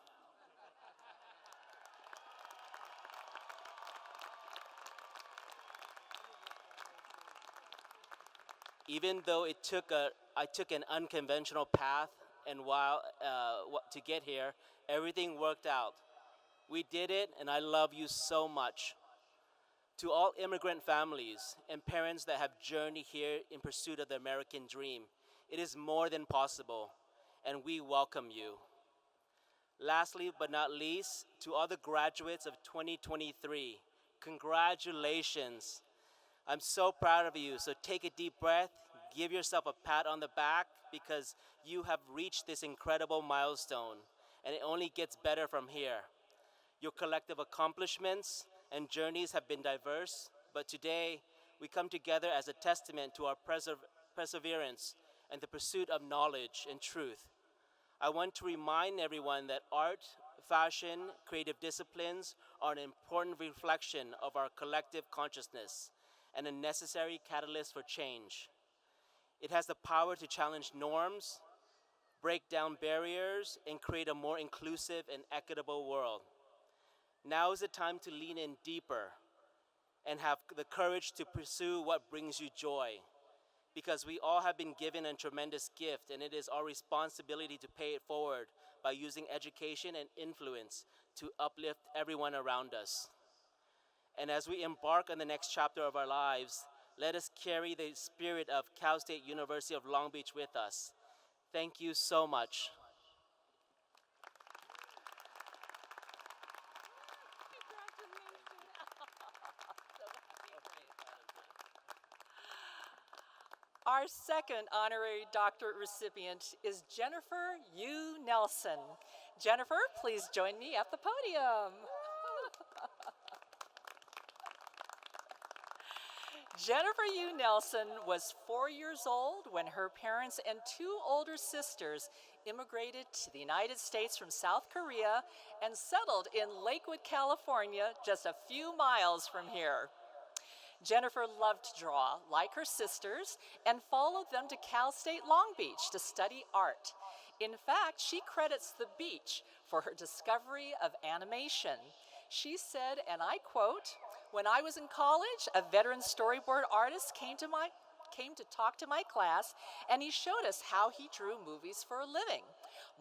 Even though I took an unconventional path, and to get here, everything worked out. We did it, and I love you so much. To all immigrant families and parents that have journeyed here in pursuit of the American dream, it is more than possible, and we welcome you. Lastly but not least, to all the graduates of 2023, congratulations. I'm so proud of you, so take a deep breath, give yourself a pat on the back because you have reached this incredible milestone, and it only gets better from here. Your collective accomplishments and journeys have been diverse, but today we come together as a testament to our perseverance and the pursuit of knowledge and truth. I want to remind everyone that art, fashion, creative disciplines are an important reflection of our collective consciousness and a necessary catalyst for change. It has the power to challenge norms, break down barriers, and create a more inclusive and equitable world. Now is the time to lean in deeper and have the courage to pursue what brings you joy, because we all have been given a tremendous gift, and it is our responsibility to pay it forward by using education and influence to uplift everyone around us. And as we embark on the next chapter of our lives, let us carry the spirit of Cal State University of Long Beach with us. Thank you so much. Our second honorary doctorate recipient is Jennifer U. Nelson. Jennifer, please join me at the podium. Jennifer U. Nelson was 4 years old when her parents and two older sisters immigrated to the United States from South Korea and settled in Lakewood, California, just a few miles from here. Jennifer loved to draw, like her sisters, and followed them to Cal State Long Beach to study art. In fact, she credits the beach for her discovery of animation. She said, and I quote, "When I was in college, a veteran storyboard artist came to talk to my class, and he showed us how he drew movies for a living.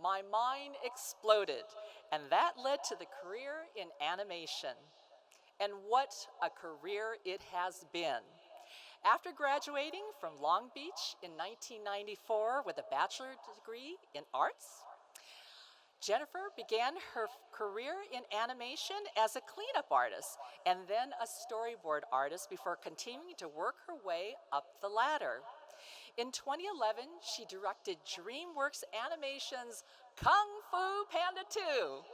My mind exploded, and that led to the career in animation." And what a career it has been. After graduating from Long Beach in 1994 with a bachelor's degree in arts, Jennifer began her career in animation as a cleanup artist and then a storyboard artist before continuing to work her way up the ladder. In 2011, she directed DreamWorks Animation's Kung Fu Panda 2.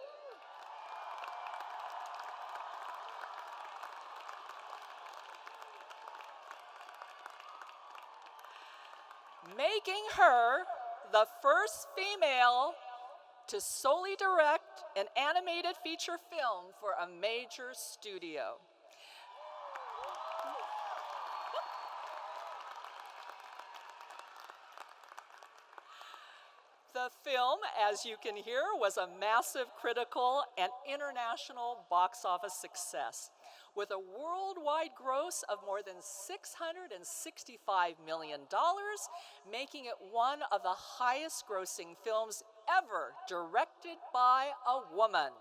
Making her the first female to solely direct an animated feature film for a major studio. The film, as you can hear, was a massive critical and international box office success, with a worldwide gross of more than $665 million, making it one of the highest grossing films ever directed by a woman.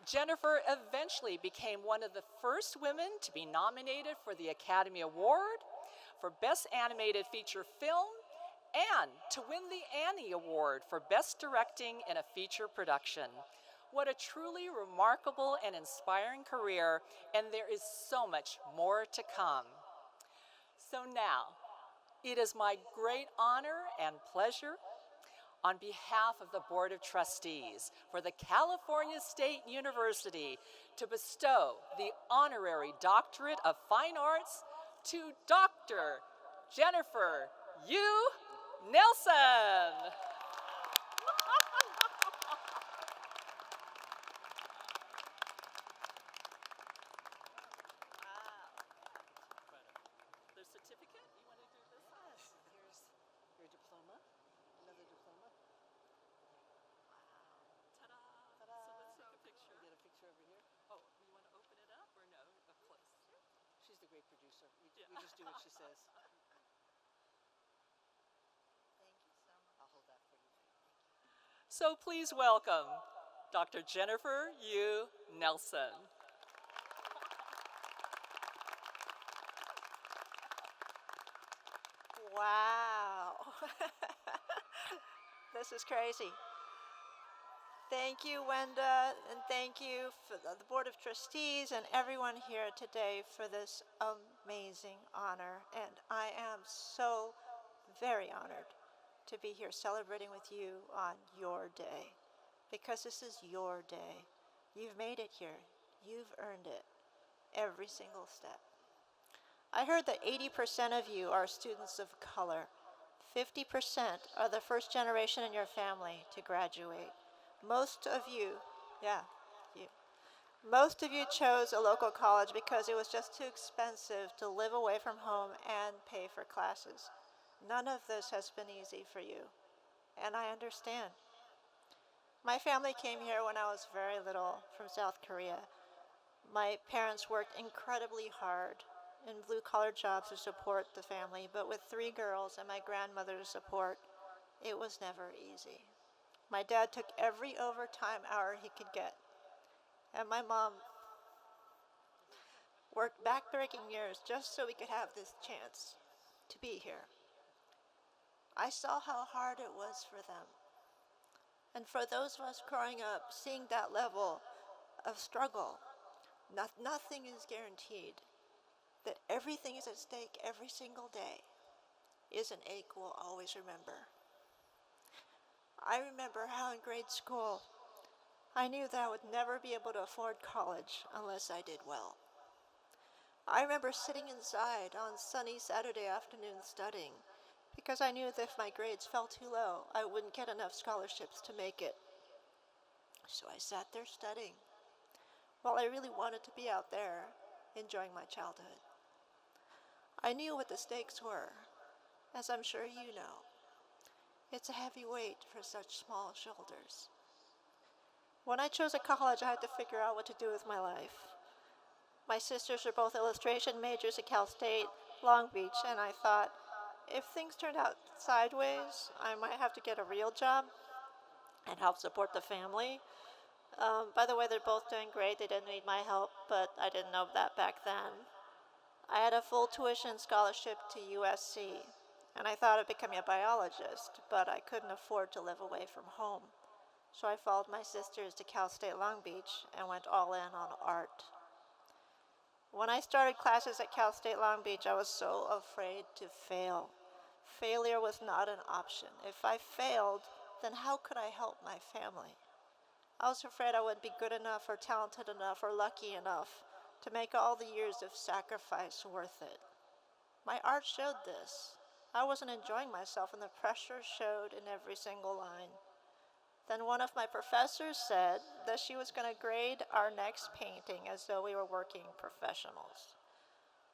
Jennifer eventually became one of the first women to be nominated for the Academy Award for Best Animated Feature Film and to win the Annie Award for Best Directing in a Feature Production. What a truly remarkable and inspiring career, and there is so much more to come. So now, it is my great honor and pleasure on behalf of the Board of Trustees for the California State University to bestow the Honorary Doctorate of Fine Arts to Dr. Jennifer U. Nelson. The certificate, you want to do this? Yes, here's your diploma, another diploma. Ta-da! Ta-da. So let's take a picture. Get a picture over here. Oh, you want to open it up or no? Up close. She's the great producer. We Yeah. just do what she says. Thank you so much. I'll hold that for you. So please welcome Dr. Jennifer U. Nelson. Wow. This is crazy. Thank you, Wenda, and thank you for the Board of Trustees and everyone here today for this amazing honor. And I am so very honored to be here celebrating with you on your day, because this is your day. You've made it here. You've earned it every single step. I heard that 80% of you are students of color. 50% are the first generation in your family to graduate. Most of you, most of you chose a local college because it was just too expensive to live away from home and pay for classes. None of this has been easy for you, and I understand. My family came here when I was very little from South Korea. My parents worked incredibly hard in blue-collar jobs to support the family, but with 3 girls and my grandmother's support, it was never easy. My dad took every overtime hour he could get, and my mom worked back-breaking years just so we could have this chance to be here. I saw how hard it was for them. And for those of us growing up, seeing that level of struggle, nothing is guaranteed. That everything is at stake every single day is an ache we'll always remember. I remember how in grade school, I knew that I would never be able to afford college unless I did well. I remember sitting inside on sunny Saturday afternoons studying because I knew that if my grades fell too low, I wouldn't get enough scholarships to make it. So I sat there studying while I really wanted to be out there enjoying my childhood. I knew what the stakes were, as I'm sure you know. It's a heavy weight for such small shoulders. When I chose a college, I had to figure out what to do with my life. My sisters are both illustration majors at Cal State Long Beach, and I thought, if things turned out sideways, I might have to get a real job and help support the family. By the way, they're both doing great. They didn't need my help, but I didn't know that back then. I had a full tuition scholarship to USC, and I thought of becoming a biologist, but I couldn't afford to live away from home. So I followed my sisters to Cal State Long Beach and went all in on art. When I started classes at Cal State Long Beach, I was so afraid to fail. Failure was not an option. If I failed, then how could I help my family? I was afraid I wouldn't be good enough or talented enough or lucky enough to make all the years of sacrifice worth it. My art showed this. I wasn't enjoying myself, and the pressure showed in every single line. Then one of my professors said that she was going to grade our next painting as though we were working professionals.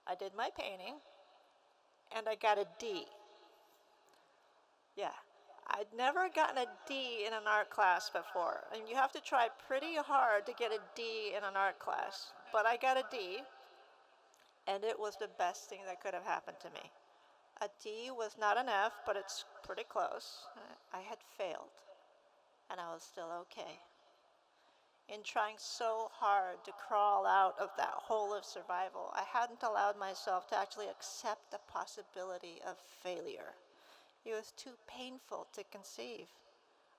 I did my painting, and I got a D. Yeah, I'd never gotten a D in an art class before, and you have to try pretty hard to get a D in an art class. But I got a D, and it was the best thing that could have happened to me. A D was not an F, but it's pretty close. I had failed, and I was still okay. In trying so hard to crawl out of that hole of survival, I hadn't allowed myself to actually accept the possibility of failure. It was too painful to conceive.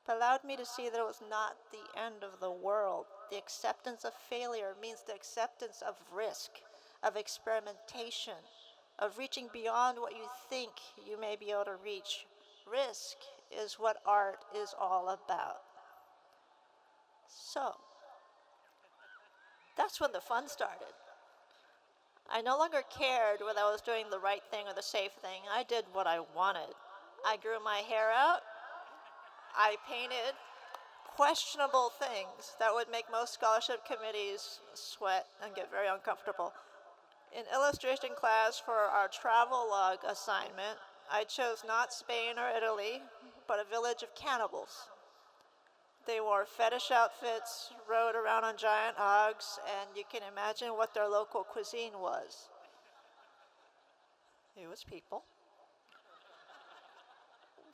but allowed me to see that it was not the end of the world. The acceptance of failure means the acceptance of risk, of experimentation, of reaching beyond what you think you may be able to reach. Risk is what art is all about. So, that's when the fun started. I no longer cared whether I was doing the right thing or the safe thing. I did what I wanted. I grew my hair out. I painted questionable things that would make most scholarship committees sweat and get very uncomfortable. In illustration class for our travel log assignment, I chose not Spain or Italy, but a village of cannibals. They wore fetish outfits, rode around on giant hogs, and you can imagine what their local cuisine was. It was people.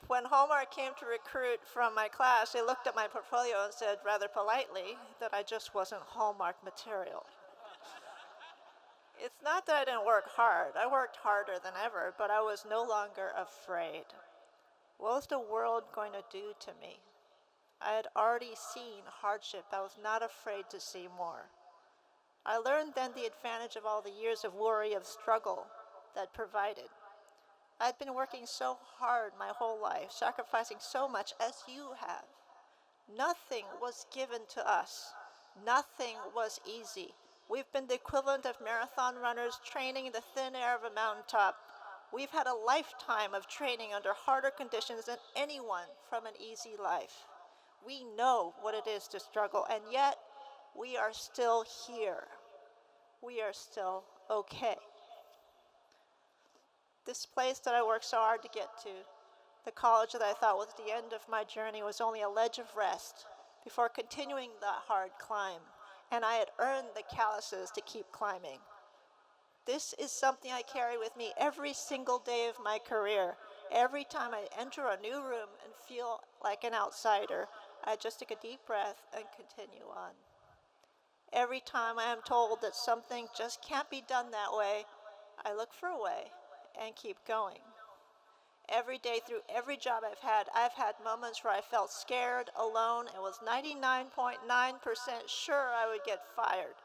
When Hallmark came to recruit from my class, they looked at my portfolio and said rather politely that I just wasn't Hallmark material. It's not that I didn't work hard. I worked harder than ever, but I was no longer afraid. What was the world going to do to me? I had already seen hardship. I was not afraid to see more. I learned then the advantage of all the years of worry, of struggle that provided. I'd been working so hard my whole life, sacrificing so much as you have. Nothing was given to us. Nothing was easy. We've been the equivalent of marathon runners training in the thin air of a mountaintop. We've had a lifetime of training under harder conditions than anyone from an easy life. We know what it is to struggle, and yet we are still here. We are still okay. This place that I worked so hard to get to, the college that I thought was the end of my journey, was only a ledge of rest before continuing that hard climb, and I had earned the calluses to keep climbing. This is something I carry with me every single day of my career. Every time I enter a new room and feel like an outsider, I just take a deep breath and continue on. Every time I am told that something just can't be done that way, I look for a way and keep going. Every day through every job I've had moments where I felt scared, alone, and was 99.9% sure I would get fired,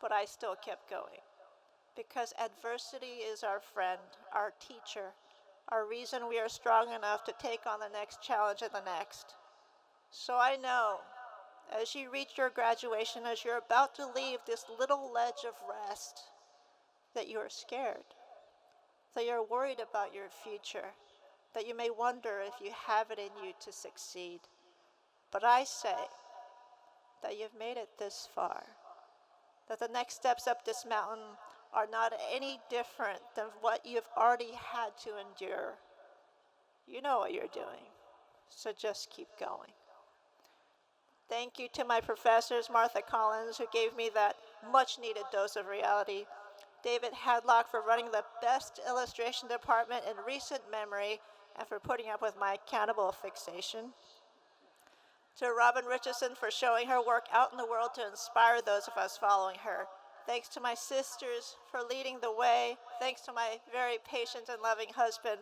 but I still kept going. Because adversity is our friend, our teacher, our reason we are strong enough to take on the next challenge and the next. So I know, as you reach your graduation, as you're about to leave this little ledge of rest, that you are scared, that you're worried about your future, that you may wonder if you have it in you to succeed. But I say that you've made it this far, that the next steps up this mountain are not any different than what you've already had to endure. You know what you're doing, so just keep going. Thank you to my professors, Martha Collins, who gave me that much-needed dose of reality, David Hadlock for running the best illustration department in recent memory and for putting up with my cannibal fixation, to Robin Richardson for showing her work out in the world to inspire those of us following her. Thanks to my sisters for leading the way. Thanks to my very patient and loving husband.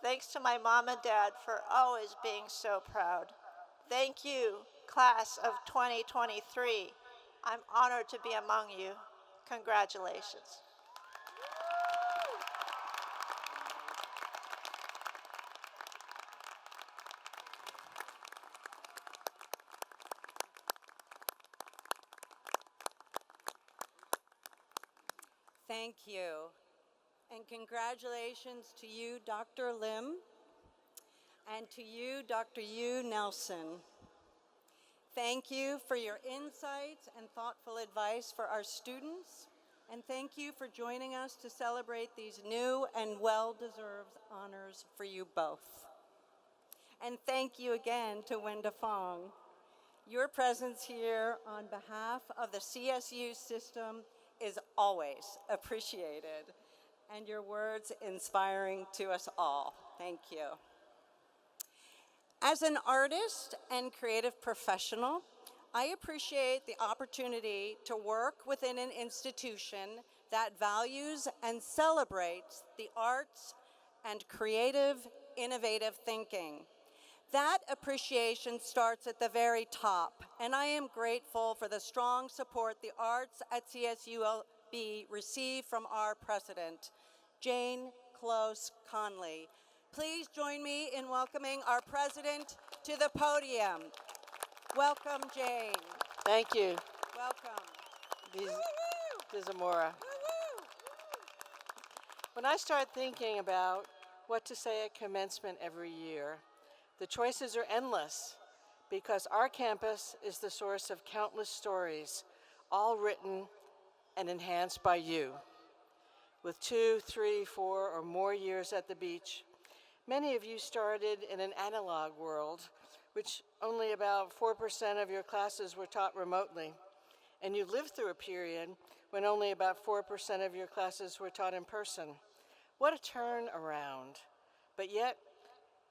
Thanks to my mom and dad for always being so proud. Thank you, class of 2023. I'm honored to be among you. Congratulations. Thank you. And congratulations to you, Dr. Lim, and to you, Dr. Yu Nelson. Thank you for your insights and thoughtful advice for our students, and thank you for joining us to celebrate these new and well-deserved honors for you both. And thank you again to Wenda Fong. Your presence here on behalf of the CSU system is always appreciated, and your words inspiring to us all. Thank you. As an artist and creative professional, I appreciate the opportunity to work within an institution that values and celebrates the arts and creative, innovative thinking. That appreciation starts at the very top, and I am grateful for the strong support the arts at CSULB receive from our president, Jane Close Conley. Please join me in welcoming our president to the podium. Welcome, Jane. Thank you, Welcome. Dizamora. When I start thinking about what to say at commencement every year, the choices are endless because our campus is the source of countless stories, all written and enhanced by you. With 2, 3, 4, or more years at the beach, many of you started in an analog world, which only about 4% of your classes were taught remotely, and you lived through a period when only about 4% of your classes were taught in person. What a turnaround. But yet,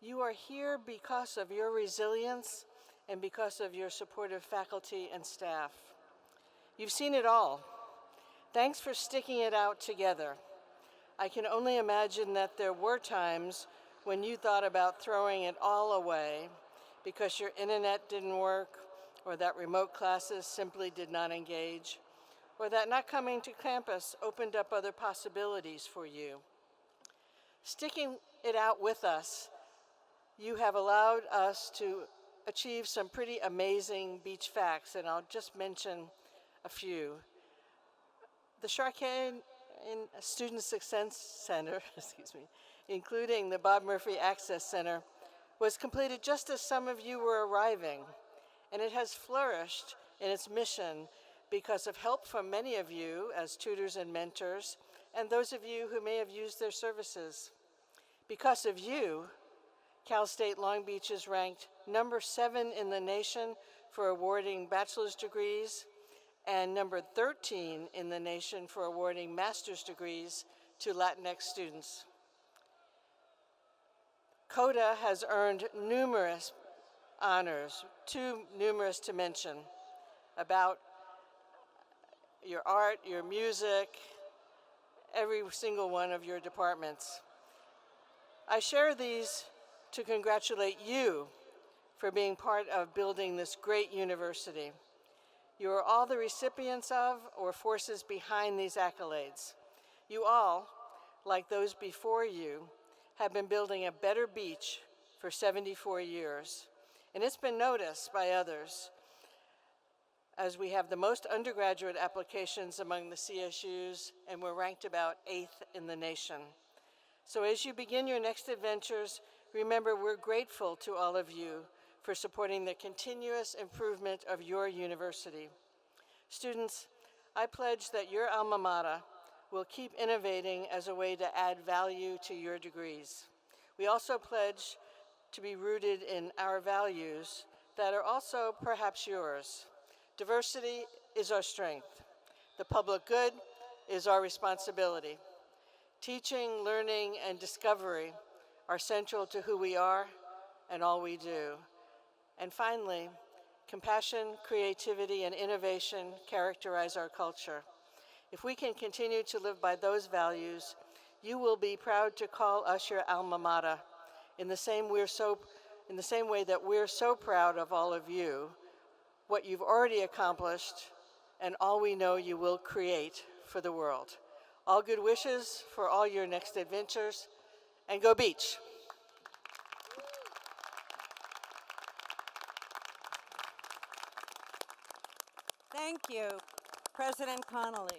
you are here because of your resilience and because of your supportive faculty and staff. You've seen it all. Thanks for sticking it out together. I can only imagine that there were times when you thought about throwing it all away because your internet didn't work, or that remote classes simply did not engage, or that not coming to campus opened up other possibilities for you. Sticking it out with us, you have allowed us to achieve some pretty amazing beach facts, and I'll just mention a few. The Charquet Student Success Center, including the Bob Murphy Access Center, was completed just as some of you were arriving, and it has flourished in its mission because of help from many of you as tutors and mentors, and those of you who may have used their services. Because of you, Cal State Long Beach is ranked number 7 in the nation for awarding bachelor's degrees and number 13 in the nation for awarding master's degrees to Latinx students. CODA has earned numerous honors, too numerous to mention, about your art, your music, every single one of your departments. I share these to congratulate you for being part of building this great university. You are all the recipients of or forces behind these accolades. You all, like those before you, have been building a better beach for 74 years, and it's been noticed by others as we have the most undergraduate applications among the CSUs, and we're ranked about 8th in the nation. So as you begin your next adventures, remember we're grateful to all of you for supporting the continuous improvement of your university. Students, I pledge that your alma mater will keep innovating as a way to add value to your degrees. We also pledge to be rooted in our values that are also perhaps yours. Diversity is our strength. The public good is our responsibility. Teaching, learning, and discovery are central to who we are and all we do. And finally, compassion, creativity, and innovation characterize our culture. If we can continue to live by those values, you will be proud to call us your alma mater in the same way that we're so proud of all of you, what you've already accomplished, and all we know you will create for the world. All good wishes for all your next adventures, and go Beach! Thank you, President Connolly.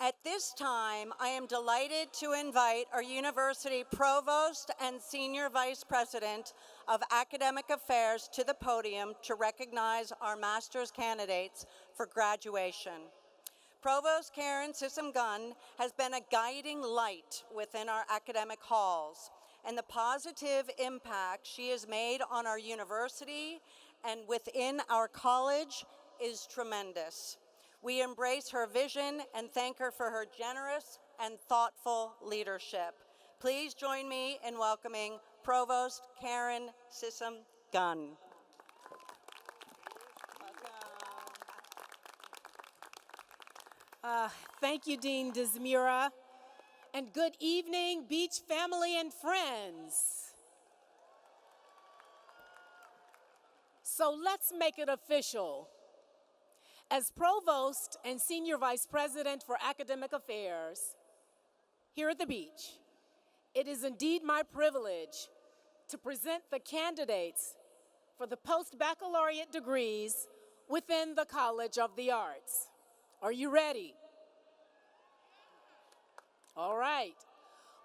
At this time, I am delighted to invite our university provost and senior vice president of academic affairs to the podium to recognize our master's candidates for graduation. Provost Karen Sissom-Gunn has been a guiding light within our academic halls, and the positive impact she has made on our university and within our college is tremendous. We embrace her vision and thank her for her generous and thoughtful leadership. Please join me in welcoming Provost Karen Sissom-Gunn. Thank you, Dean Dizamora, and good evening, Beach family and friends. So let's make it official. As Provost and Senior Vice President for Academic Affairs here at the beach, it is indeed my privilege to present the candidates for the post-baccalaureate degrees within the College of the Arts. Are you ready? All right.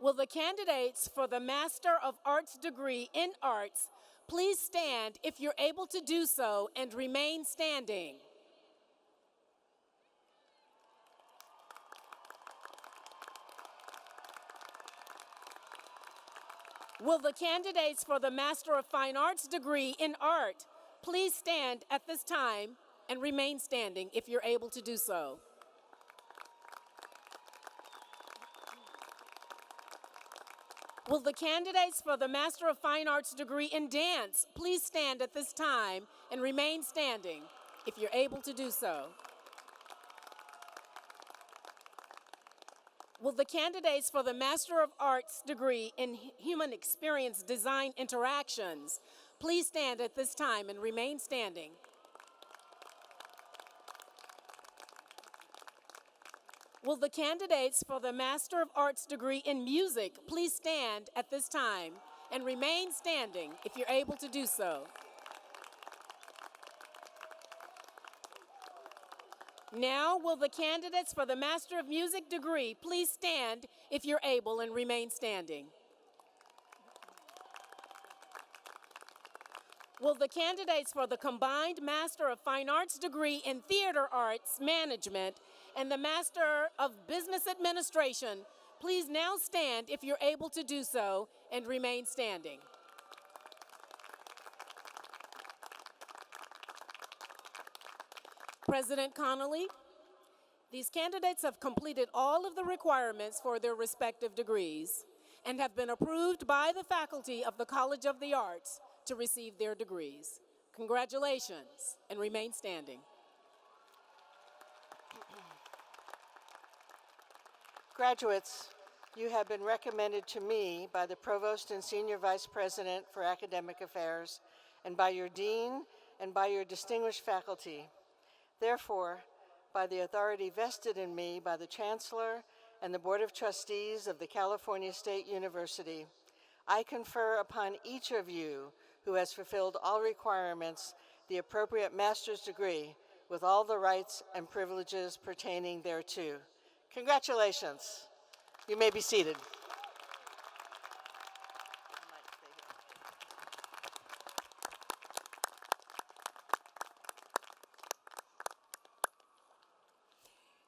Will the candidates for the Master of Arts degree in Arts please stand if you're able to do so and remain standing? Will the candidates for the Master of Fine Arts degree in Art please stand at this time and remain standing if you're able to do so? Will the candidates for the Master of Fine Arts degree in Dance please stand at this time and remain standing if you're able to do so? Will the candidates for the Master of Arts degree in Human Experience Design Interactions please stand at this time and remain standing? Will the candidates for the Master of Arts degree in Music please stand at this time and remain standing if you're able to do so? Now, will the candidates for the Master of Music degree please stand if you're able and remain standing? Will the candidates for the combined Master of Fine Arts degree in Theater Arts Management and the Master of Business Administration please now stand if you're able to do so and remain standing? President Connolly, these candidates have completed all of the requirements for their respective degrees and have been approved by the faculty of the College of the Arts to receive their degrees. Congratulations, and remain standing. Graduates, you have been recommended to me by the Provost and Senior Vice President for Academic Affairs and by your Dean and by your distinguished faculty. Therefore, by the authority vested in me by the Chancellor and the Board of Trustees of the California State University, I confer upon each of you who has fulfilled all requirements the appropriate master's degree with all the rights and privileges pertaining thereto. Congratulations. You may be seated.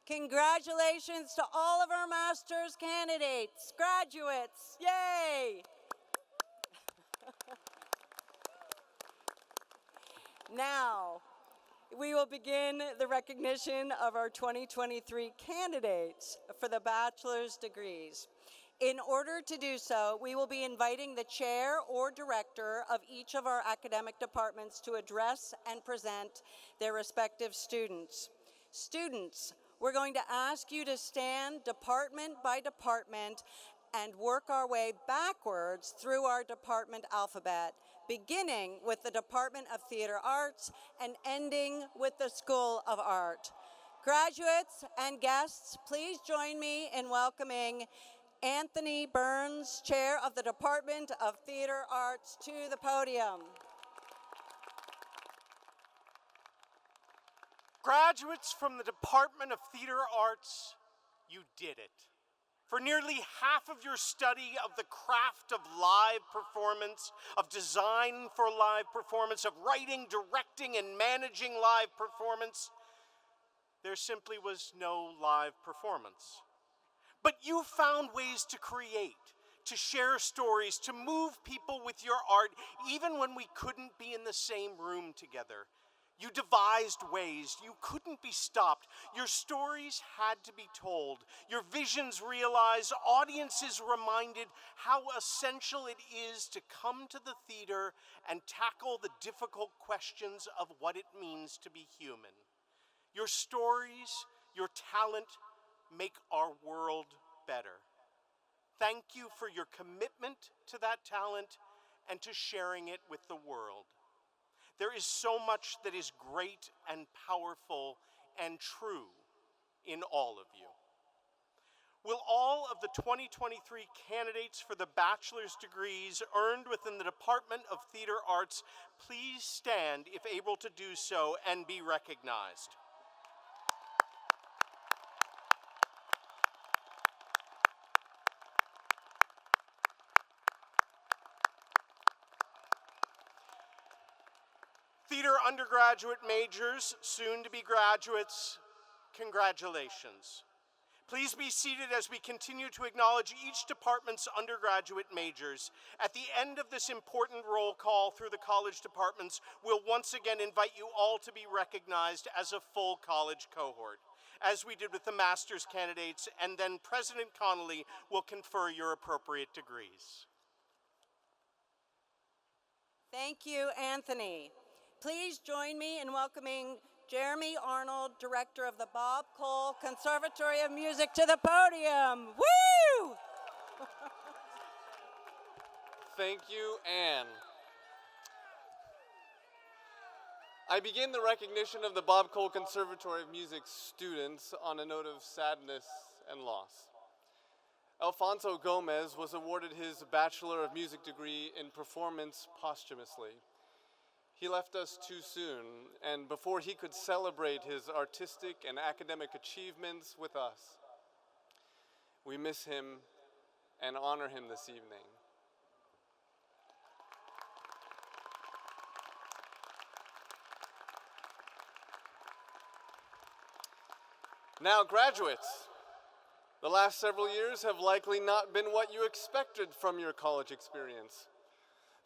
Congratulations to all of our master's candidates, graduates, yay! Now, we will begin the recognition of our 2023 candidates for the bachelor's degrees. In order to do so, we will be inviting the chair or director of each of our academic departments to address and present their respective students. Students, we're going to ask you to stand department by department and work our way backwards through our department alphabet, beginning with the Department of Theater Arts and ending with the School of Art. Graduates and guests, please join me in welcoming Anthony Burns, Chair of the Department of Theater Arts, to the podium. Graduates from the Department of Theater Arts, you did it. For nearly half of your study of the craft of live performance, of design for live performance, of writing, directing, and managing live performance, there simply was no live performance. But you found ways to create, to share stories, to move people with your art, even when we couldn't be in the same room together. You devised ways. You couldn't be stopped. Your stories had to be told. Your visions realized. Audiences reminded how essential it is to come to the theater and tackle the difficult questions of what it means to be human. Your stories, your talent make our world better. Thank you for your commitment to that talent and to sharing it with the world. There is so much that is great and powerful and true in all of you. Will all of the 2023 candidates for the bachelor's degrees earned within the Department of Theater Arts please stand if able to do so and be recognized? Theater undergraduate majors, soon to be graduates, congratulations. Please be seated as we continue to acknowledge each department's undergraduate majors. At the end of this important roll call through the college departments, we'll once again invite you all to be recognized as a full college cohort, as we did with the master's candidates, and then President Connolly will confer your appropriate degrees. Thank you, Anthony. Please join me in welcoming Jeremy Arnold, director of the Bob Cole Conservatory of Music, to the podium. Woo! Thank you, Anne. I begin the recognition of the Bob Cole Conservatory of Music students on a note of sadness and loss. Alfonso Gomez was awarded his Bachelor of Music degree in performance posthumously. He left us too soon, and before he could celebrate his artistic and academic achievements with us. We miss him and honor him this evening. Now, graduates, the last several years have likely not been what you expected from your college experience.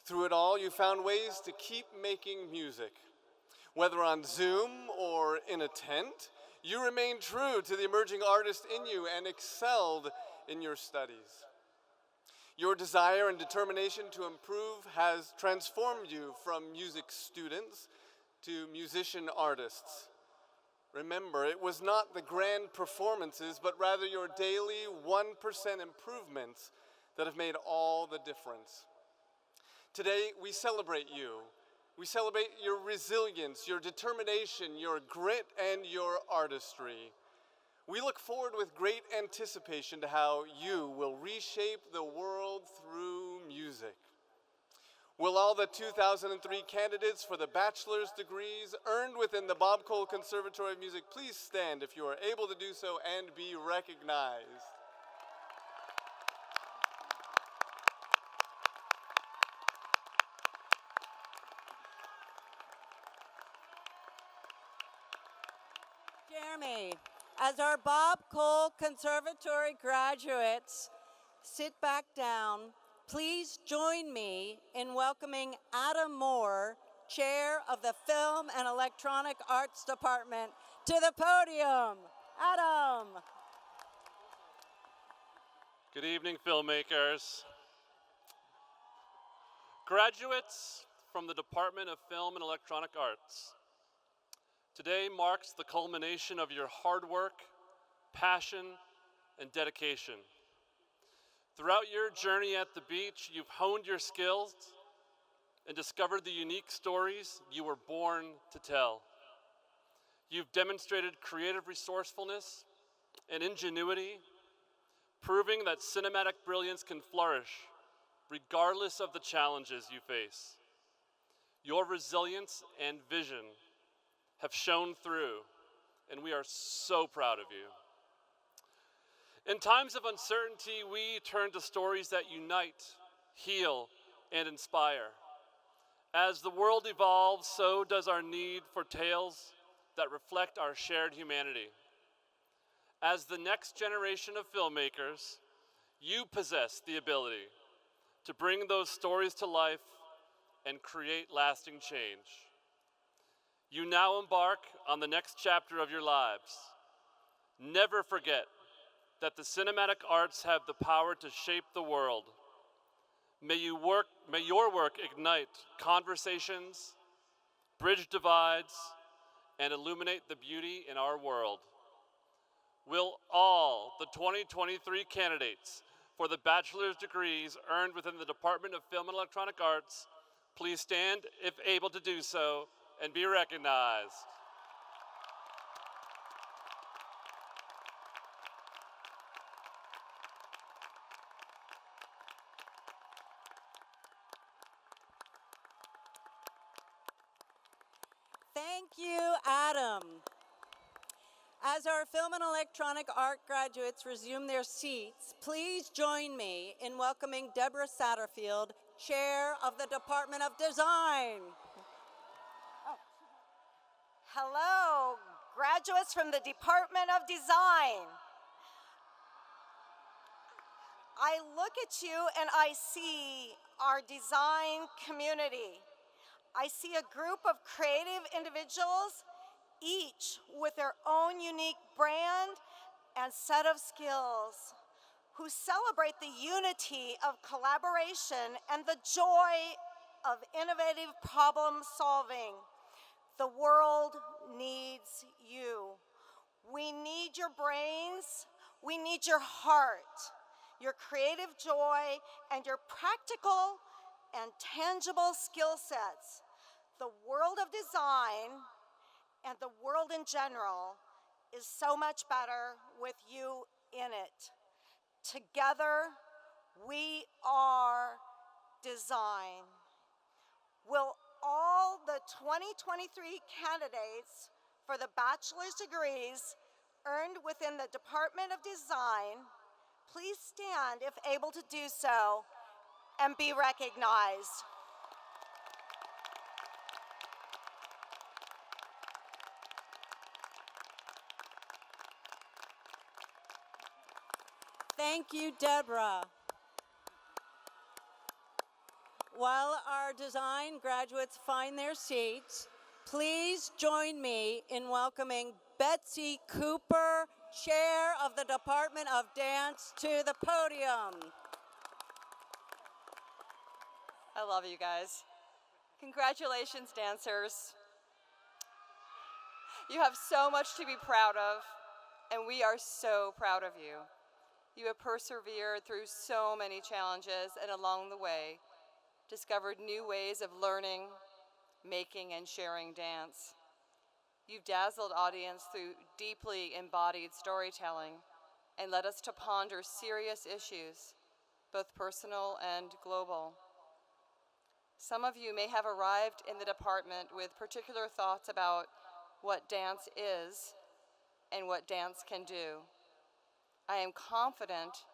Through it all, you found ways to keep making music. Whether on Zoom or in a tent, you remained true to the emerging artist in you and excelled in your studies. Your desire and determination to improve has transformed you from music students to musician artists. Remember, it was not the grand performances, but rather your daily 1% improvements that have made all the difference. Today, we celebrate you. We celebrate your resilience, your determination, your grit, and your artistry. We look forward with great anticipation to how you will reshape the world through music. Will all the 2003 candidates for the bachelor's degrees earned within the Bob Cole Conservatory of Music please stand if you are able to do so and be recognized? Jeremy, as our Bob Cole Conservatory graduates sit back down, please join me in welcoming Adam Moore, Chair of the Film and Electronic Arts Department, to the podium. Adam. Good evening, filmmakers. Graduates from the Department of Film and Electronic Arts, today marks the culmination of your hard work, passion, and dedication. Throughout your journey at the beach, you've honed your skills and discovered the unique stories you were born to tell. You've demonstrated creative resourcefulness and ingenuity, proving that cinematic brilliance can flourish regardless of the challenges you face. Your resilience and vision have shown through, and we are so proud of you. In times of uncertainty, we turn to stories that unite, heal, and inspire. As the world evolves, so does our need for tales that reflect our shared humanity. As the next generation of filmmakers, you possess the ability to bring those stories to life and create lasting change. You now embark on the next chapter of your lives. Never forget that the cinematic arts have the power to shape the world. May your work ignite conversations, bridge divides, and illuminate the beauty in our world. Will all the 2023 candidates for the bachelor's degrees earned within the Department of Film and Electronic Arts Please stand if able to do so and be recognized. Thank you, Adam. As our film and electronic art graduates resume their seats, please join me in welcoming Deborah Satterfield, Chair of the Department of Design. Hello, graduates from the Department of Design. I look at you and I see our design community. I see a group of creative individuals, each with their own unique brand and set of skills, who celebrate the unity of collaboration and the joy of innovative problem solving. The world needs you. We need your brains, we need your heart, your creative joy, and your practical and tangible skill sets. The world of design and the world in general is so much better with you in it. Together, we are design. Will all the 2023 candidates for the bachelor's degrees earned within the Department of Design please stand if able to do so and be recognized? Thank you, Deborah. While our design graduates find their seats, please join me in welcoming Betsy Cooper, Chair of the Department of Dance, to the podium. I love you guys. Congratulations, dancers. You have so much to be proud of, and we are so proud of you. You have persevered through so many challenges, and along the way, discovered new ways of learning, making, and sharing dance. You've dazzled audience through deeply embodied storytelling and led us to ponder serious issues, both personal and global. Some of you may have arrived in the department with particular thoughts about what dance is and what dance can do. I am confident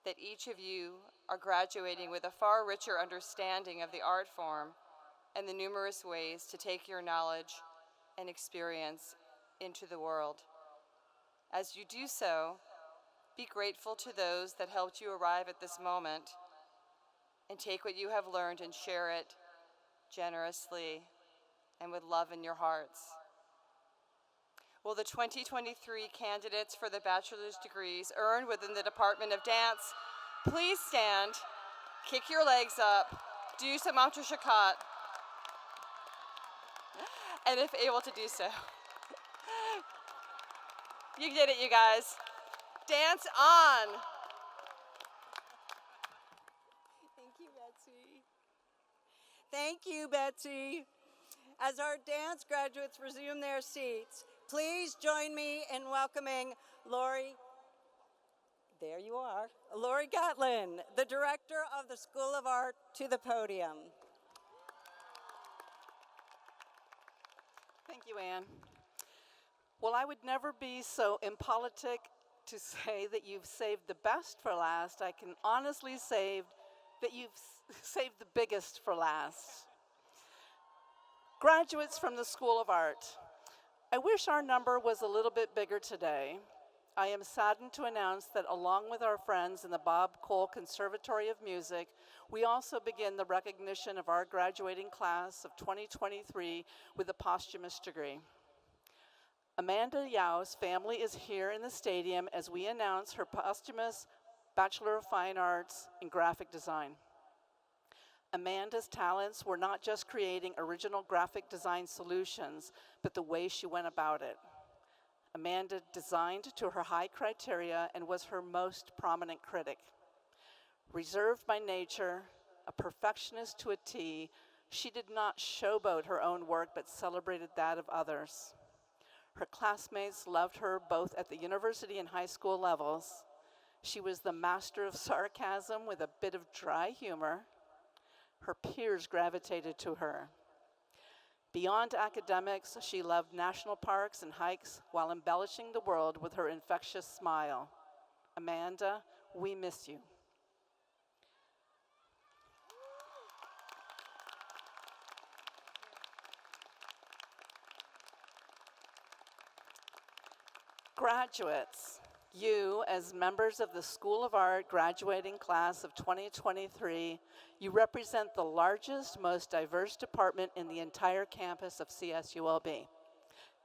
that each of you are graduating with a far richer understanding of the art form and the numerous ways to take your knowledge and experience into the world. As you do so, be grateful to those that helped you arrive at this moment, and take what you have learned and share it generously and with love in your hearts. Will the 2023 candidates for the bachelor's degrees earned within the Department of Dance please stand, kick your legs up, do some entre-chakat, and if able to do so. You did it, you guys. Dance on. Thank you, Betsy. Thank you, Betsy. As our dance graduates resume their seats, please join me in welcoming Lori Gatlin, the Director of the School of Art, to the podium. Thank you, Anne. Well, I would never be so impolitic to say that you've saved the best for last. I can honestly say that you've saved the biggest for last. Graduates from the School of Art, I wish our number was a little bit bigger today. I am saddened to announce that along with our friends in the Bob Cole Conservatory of Music, we also begin the recognition of our graduating class of 2023 with a posthumous degree. Amanda Yao's family is here in the stadium as we announce her posthumous Bachelor of Fine Arts in Graphic Design. Amanda's talents were not just creating original graphic design solutions, but the way she went about it. Amanda designed to her high criteria and was her most prominent critic. Reserved by nature, A perfectionist to a T, she did not showboat her own work but celebrated that of others. Her classmates loved her both at the university and high school levels. She was the master of sarcasm with a bit of dry humor. Her peers gravitated to her. Beyond academics, she loved national parks and hikes while embellishing the world with her infectious smile. Amanda, we miss you. Graduates, you, as members of the School of Art graduating class of 2023, you represent the largest, most diverse department in the entire campus of CSULB,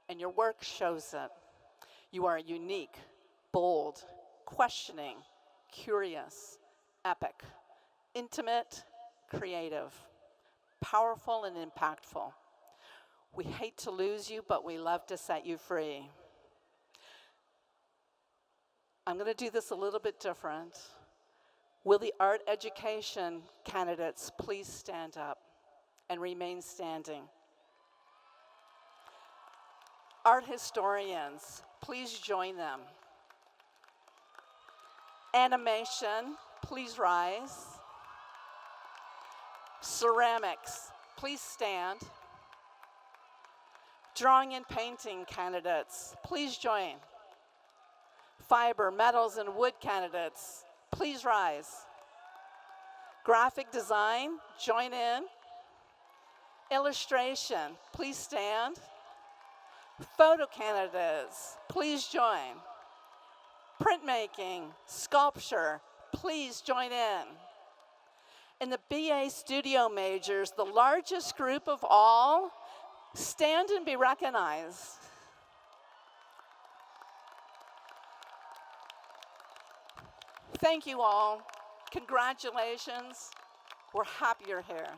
and your work shows it. You are unique, bold, questioning, curious, epic, intimate, creative, powerful, and impactful. We hate to lose you, but we love to set you free. I'm going to do this a little bit different. Will the art education candidates please stand up and remain standing? Art historians, please join them. Animation, please rise. Ceramics, please stand. Drawing and painting candidates, please join. Fiber, metals, and wood candidates, please rise. Graphic design, join in. Illustration, please stand. Photo candidates, please join. Printmaking, sculpture, please join in. And the BA studio majors, the largest group of all, stand and be recognized. Thank you all. Congratulations. We're happy you're here.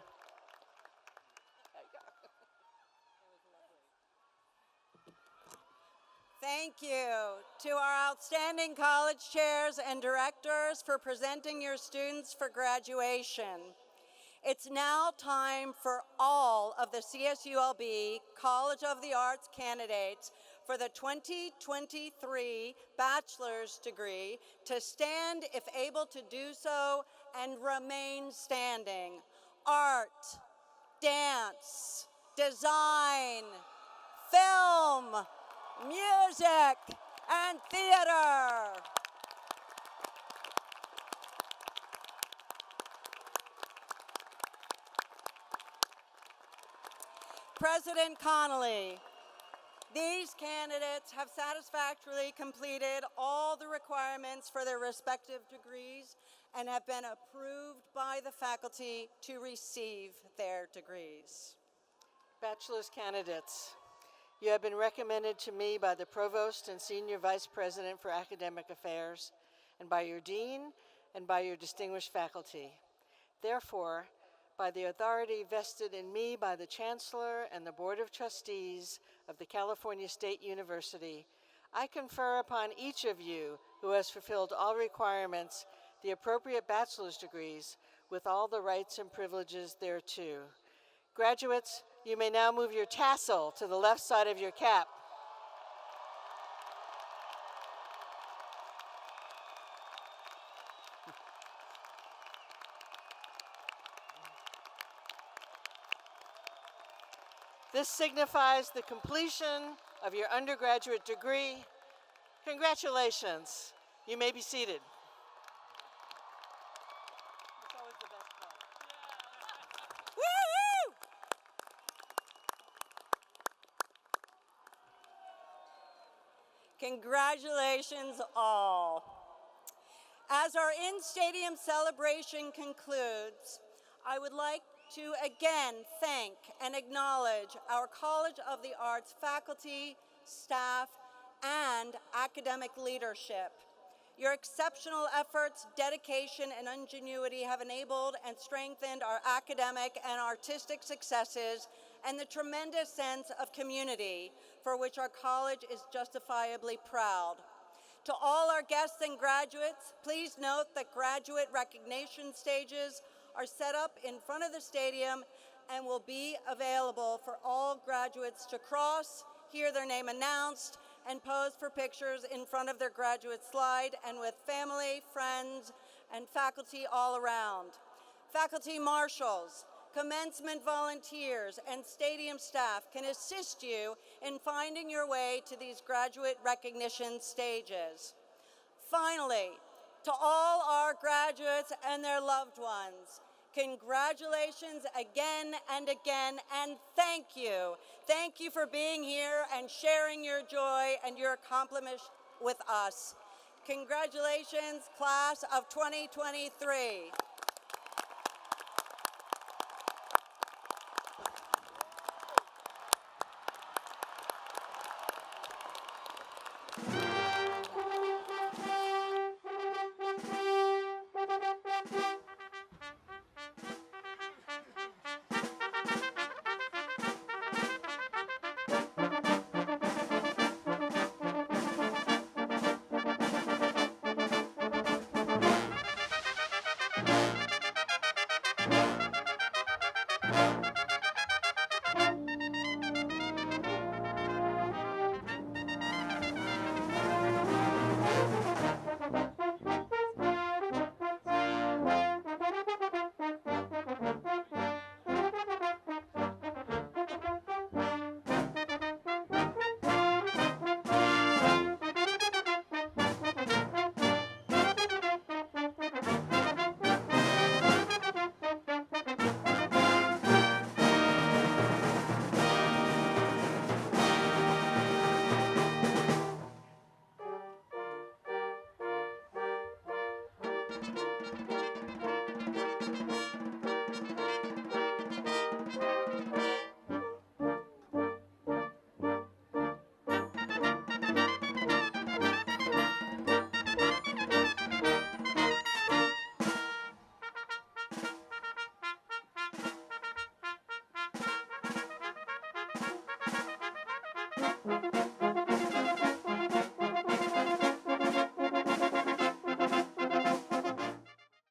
Thank you to our outstanding college chairs and directors for presenting your students for graduation. It's now time for all of the CSULB College of the Arts candidates for the 2023 bachelor's degree to stand if able to do so and remain standing. Art, dance, design, film, music, and theater. President Connolly, these candidates have satisfactorily completed all the requirements for their respective degrees and have been approved by the faculty to receive their degrees. Bachelor's candidates, you have been recommended to me by the Provost and Senior Vice President for Academic Affairs, and by your Dean, and by your distinguished faculty. Therefore, by the authority vested in me by the Chancellor and the Board of Trustees of the California State University, I confer upon each of you who has fulfilled all requirements the appropriate bachelor's degrees with all the rights and privileges thereto. Graduates, you may now move your tassel to the left side of your cap. This signifies the completion of your undergraduate degree. Congratulations. You may be seated. Woo-hoo! Congratulations all. As our in-stadium celebration concludes, I would like to again thank and acknowledge our College of the Arts faculty, staff, and academic leadership. Your exceptional efforts, dedication, and ingenuity have enabled and strengthened our academic and artistic successes and the tremendous sense of community for which our college is justifiably proud. To all our guests and graduates, please note that graduate recognition stages are set up in front of the stadium and will be available for all graduates to cross, hear their name announced, and pose for pictures in front of their graduate slide and with family, friends, and faculty all around. Faculty marshals, commencement volunteers, and stadium staff can assist you in finding your way to these graduate recognition stages. Finally, to all our graduates and their loved ones, congratulations again and again, and thank you. Thank you for being here and sharing your joy and your accomplishments with us. Congratulations, class of 2023.